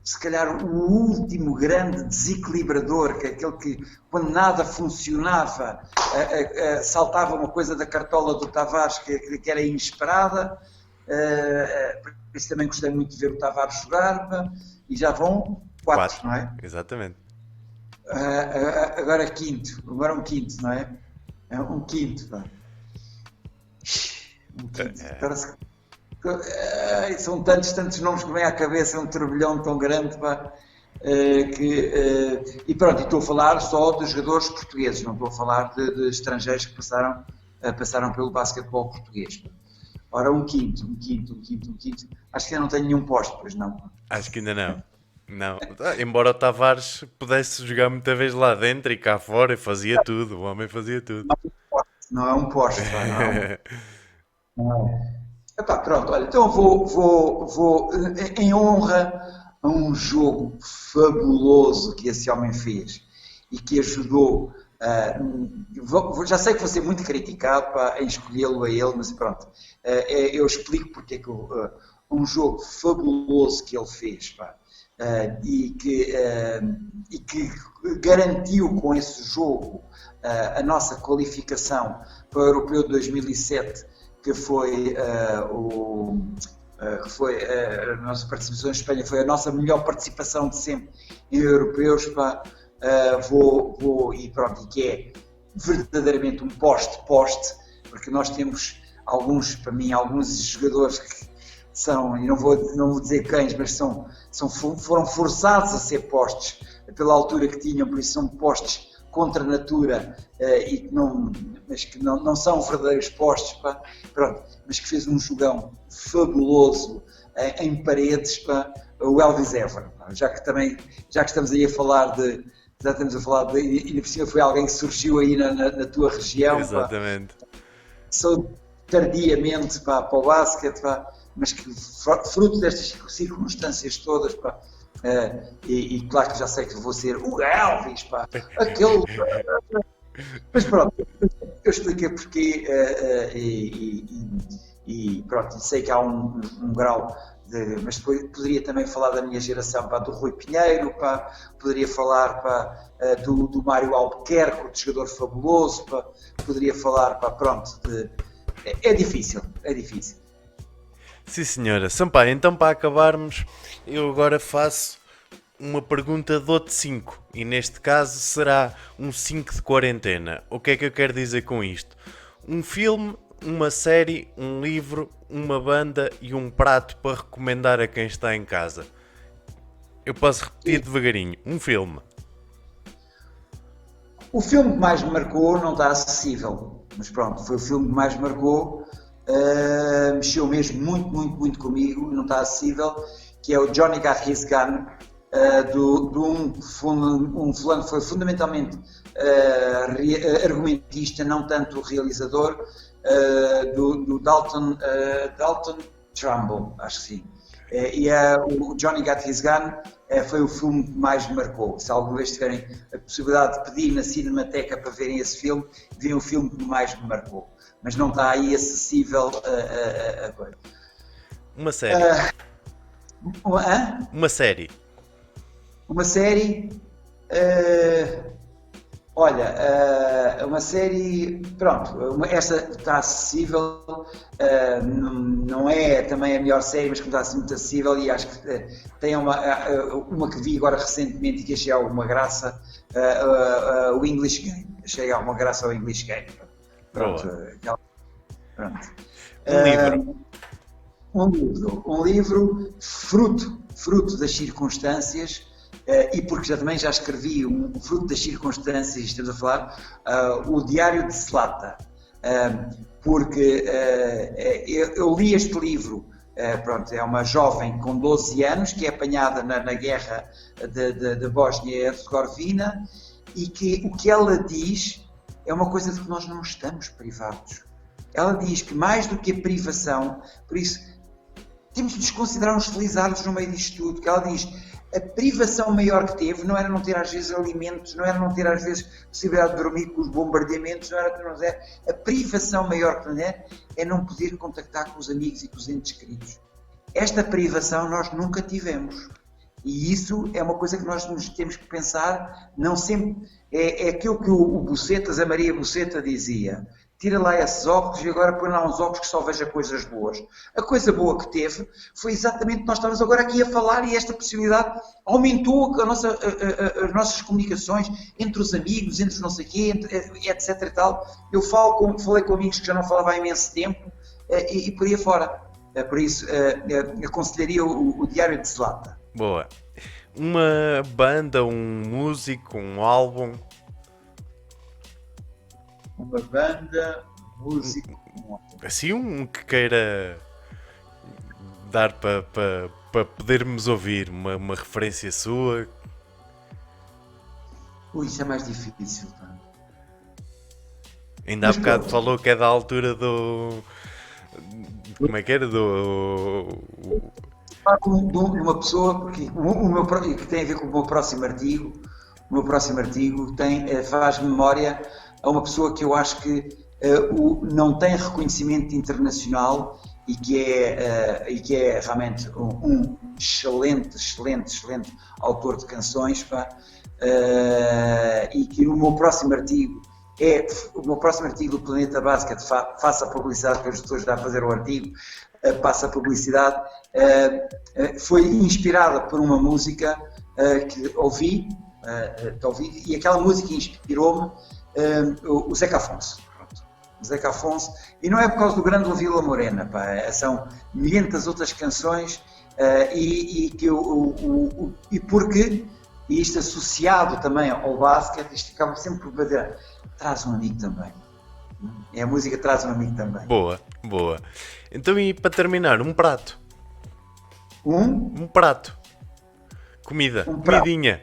se calhar o último grande desequilibrador, que é aquele que quando nada funcionava saltava uma coisa da cartola do Tavares que era inesperada. Por isso também gostei muito de ver o Tavares jogar, pá, e já vão quatro, Quatro. não é? Exatamente. Agora quinto, agora um quinto, não é? Um quinto, pá. Um quinto. Parece que são tantos nomes que me vêm à cabeça, é um turbilhão tão grande, pá, e pronto, e estou a falar só de jogadores portugueses, não estou a falar de estrangeiros que passaram pelo basquetebol português. Pá. Ora, um quinto. Acho que eu não tenho nenhum posto, pois não. Acho que ainda não. Não. Embora o Tavares pudesse jogar muita vez lá dentro e cá fora e fazia tudo. O homem fazia tudo. Não é um posto, pá, não é não é. Epá, pronto, olha, então vou em honra a um jogo fabuloso que esse homem fez e que ajudou. Já sei que vou ser muito criticado pá, em escolhê-lo a ele, mas pronto, eu explico porque é que um jogo fabuloso que ele fez, pá, e que garantiu com esse jogo a nossa qualificação para o Europeu de 2007, que foi a nossa participação em Espanha, foi a nossa melhor participação de sempre em europeus, pá, e pronto, que é verdadeiramente um poste, porque nós temos para mim, alguns jogadores que são, e não vou dizer quem, mas foram forçados a ser postes pela altura que tinham, por isso são postes contra a natura, mas que não são verdadeiros postes, pá, pronto, mas que fez um jogão fabuloso em paredes, pá, o Elvis Evers, já que estamos aí a falar ainda por cima foi alguém que surgiu aí na tua região, Exatamente. pá, sou tardiamente para o basquete, pá, mas que fruto destas circunstâncias todas, pá, e claro que já sei que vou ser o Elvis, pá, aquele. Mas pronto, eu expliquei porquê e pronto, sei que há um grau mas depois poderia também falar da minha geração, pá, do Rui Pinheiro, pá, poderia falar pá, do Mário Albuquerque, outro jogador fabuloso, pá, poderia falar, pá, pronto, é difícil. Sim, senhora. Sampaio, então para acabarmos, eu agora faço uma pergunta de 5 e neste caso será um 5 de quarentena. O que é que eu quero dizer com isto? Um filme, uma série, um livro, uma banda e um prato para recomendar a quem está em casa. Eu posso repetir devagarinho. Um filme. O filme que mais me marcou não está acessível, mas pronto, foi o filme que mais me marcou, mexeu mesmo muito comigo, não está acessível, que é o Johnny Got His Gun, de um fulano que foi fundamentalmente argumentista, não tanto realizador, do Dalton Trumbo, acho que sim. O Johnny Got His Gun foi o filme que mais me marcou. Se alguma vez tiverem a possibilidade de pedir na Cinemateca para verem esse filme, veem o filme que mais me marcou. Mas não está aí acessível a coisa. Uma série. Uma série. Uma série. Uma série, pronto, esta está acessível, não é também a melhor série, mas como está assim muito acessível e acho que tem uma que vi agora recentemente e que achei alguma graça, o English Game, achei alguma graça ao English Game. Pronto. Pronto. Um livro fruto das circunstâncias, e porque também já escrevi um fruto das circunstâncias, estamos a falar, o Diário de Slata, porque eu li este livro Pronto, é uma jovem com 12 anos que é apanhada na guerra de Bósnia e Herzegovina e que o que ela diz é uma coisa de que nós não estamos privados. Ela diz que mais do que a privação, por isso temos de nos considerar uns felizardos no meio disto tudo, que ela diz a privação maior que teve não era não ter às vezes alimentos, não era não ter às vezes possibilidade de dormir com os bombardeamentos, não era não é. A privação maior que é não poder contactar com os amigos e com os entes queridos. Esta privação nós nunca tivemos. E isso é uma coisa que nós nos temos que pensar, não sempre. É aquilo que o Bucetas, a Maria Buceta dizia. Tira lá esses óculos e agora põe lá uns óculos que só veja coisas boas. A coisa boa que teve foi exatamente que nós estamos agora aqui a falar e esta possibilidade aumentou as nossas comunicações entre os amigos, entre não sei o quê, etc e tal. Eu falei com amigos que já não falava há imenso tempo e por aí afora. Por isso, aconselharia o Diário de Zlata. Boa. Uma banda, um músico, um álbum? Uma banda, músico, assim um que queira dar para podermos ouvir, uma referência sua. Ui, isso é mais difícil. Ainda há bocado falou que é da altura do... Como é que era? De uma pessoa, porque que tem a ver com o meu próximo artigo. O meu próximo artigo faz memória a uma pessoa que eu acho que não tem reconhecimento internacional e que é realmente um excelente autor de canções, e que o meu próximo artigo do Planeta Basket, faça a publicidade que eu estou já a fazer o artigo, passa a publicidade, foi inspirada por uma música que ouvi, e aquela música inspirou-me o Zeca Afonso. O Zeca Afonso, e não é por causa do grande Vila Morena, são milhentas outras canções, e porque isto associado também ao basquete, isto acaba sempre por dizer, traz um amigo também. A música traz um amigo também. Boa. Então, e para terminar, um prato. Um prato. Comida. Comidinha.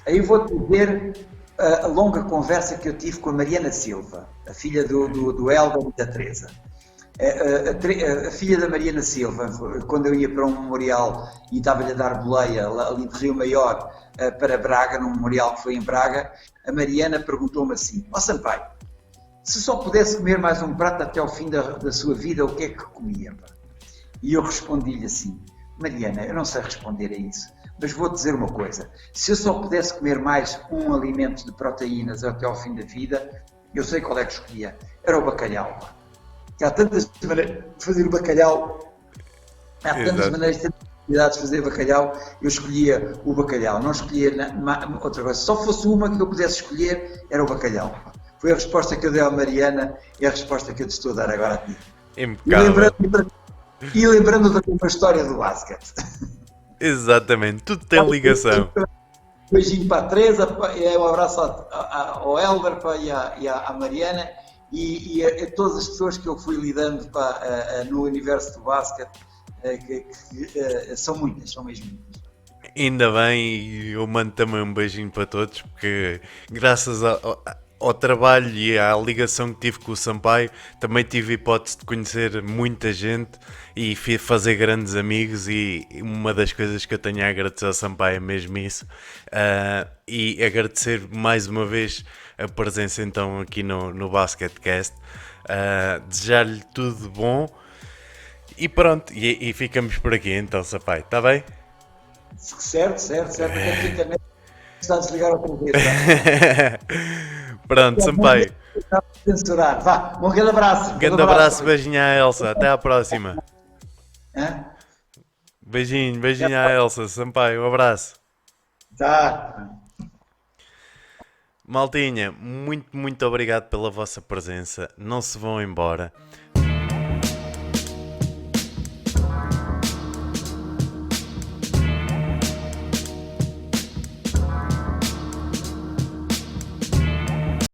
Aí vou-te dizer a longa conversa que eu tive com a Mariana Silva, a filha do Helder e da Teresa. A filha da Mariana Silva, quando eu ia para um memorial e estava-lhe a dar boleia ali de Rio Maior para Braga, num memorial que foi em Braga, a Mariana perguntou-me assim: ó Sampaio, se só pudesse comer mais um prato até ao fim da sua vida, o que é que comia? E eu respondi-lhe assim: Mariana, eu não sei responder a isso, mas vou dizer uma coisa, se eu só pudesse comer mais um alimento de proteínas até ao fim da vida, eu sei qual é que escolhia, era o bacalhau. Há tantas maneiras de fazer o bacalhau, há tantas maneiras de fazer bacalhau, eu escolhia o bacalhau, não escolhia outra coisa. Se só fosse uma que eu pudesse escolher, era o bacalhau. Foi a resposta que eu dei à Mariana e a resposta que eu te estou a dar agora a ti. E lembrando da tua história do basquete. Exatamente, tudo tem ligação. Um beijinho para a Teresa, um abraço ao Helder e à Mariana e a todas as pessoas que eu fui lidando no universo do basquete, que são muitas, são mesmo muitas. Ainda bem, eu mando também um beijinho para todos, porque graças ao trabalho e à ligação que tive com o Sampaio, também tive a hipótese de conhecer muita gente e fazer grandes amigos, e uma das coisas que eu tenho a agradecer ao Sampaio é mesmo isso, e agradecer mais uma vez a presença então aqui no Basketcast, desejar-lhe tudo de bom e pronto, e ficamos por aqui então, Sampaio, está bem? Certo, porque a internet está a desligar outra vez. Pronto, Sampaio. Censurar. Vá, um grande abraço. Grande abraço, beijinho à Elsa. Até à próxima. Beijinho à Elsa, Sampaio. Um abraço. Tá. Maltinha, muito obrigado pela vossa presença. Não se vão embora.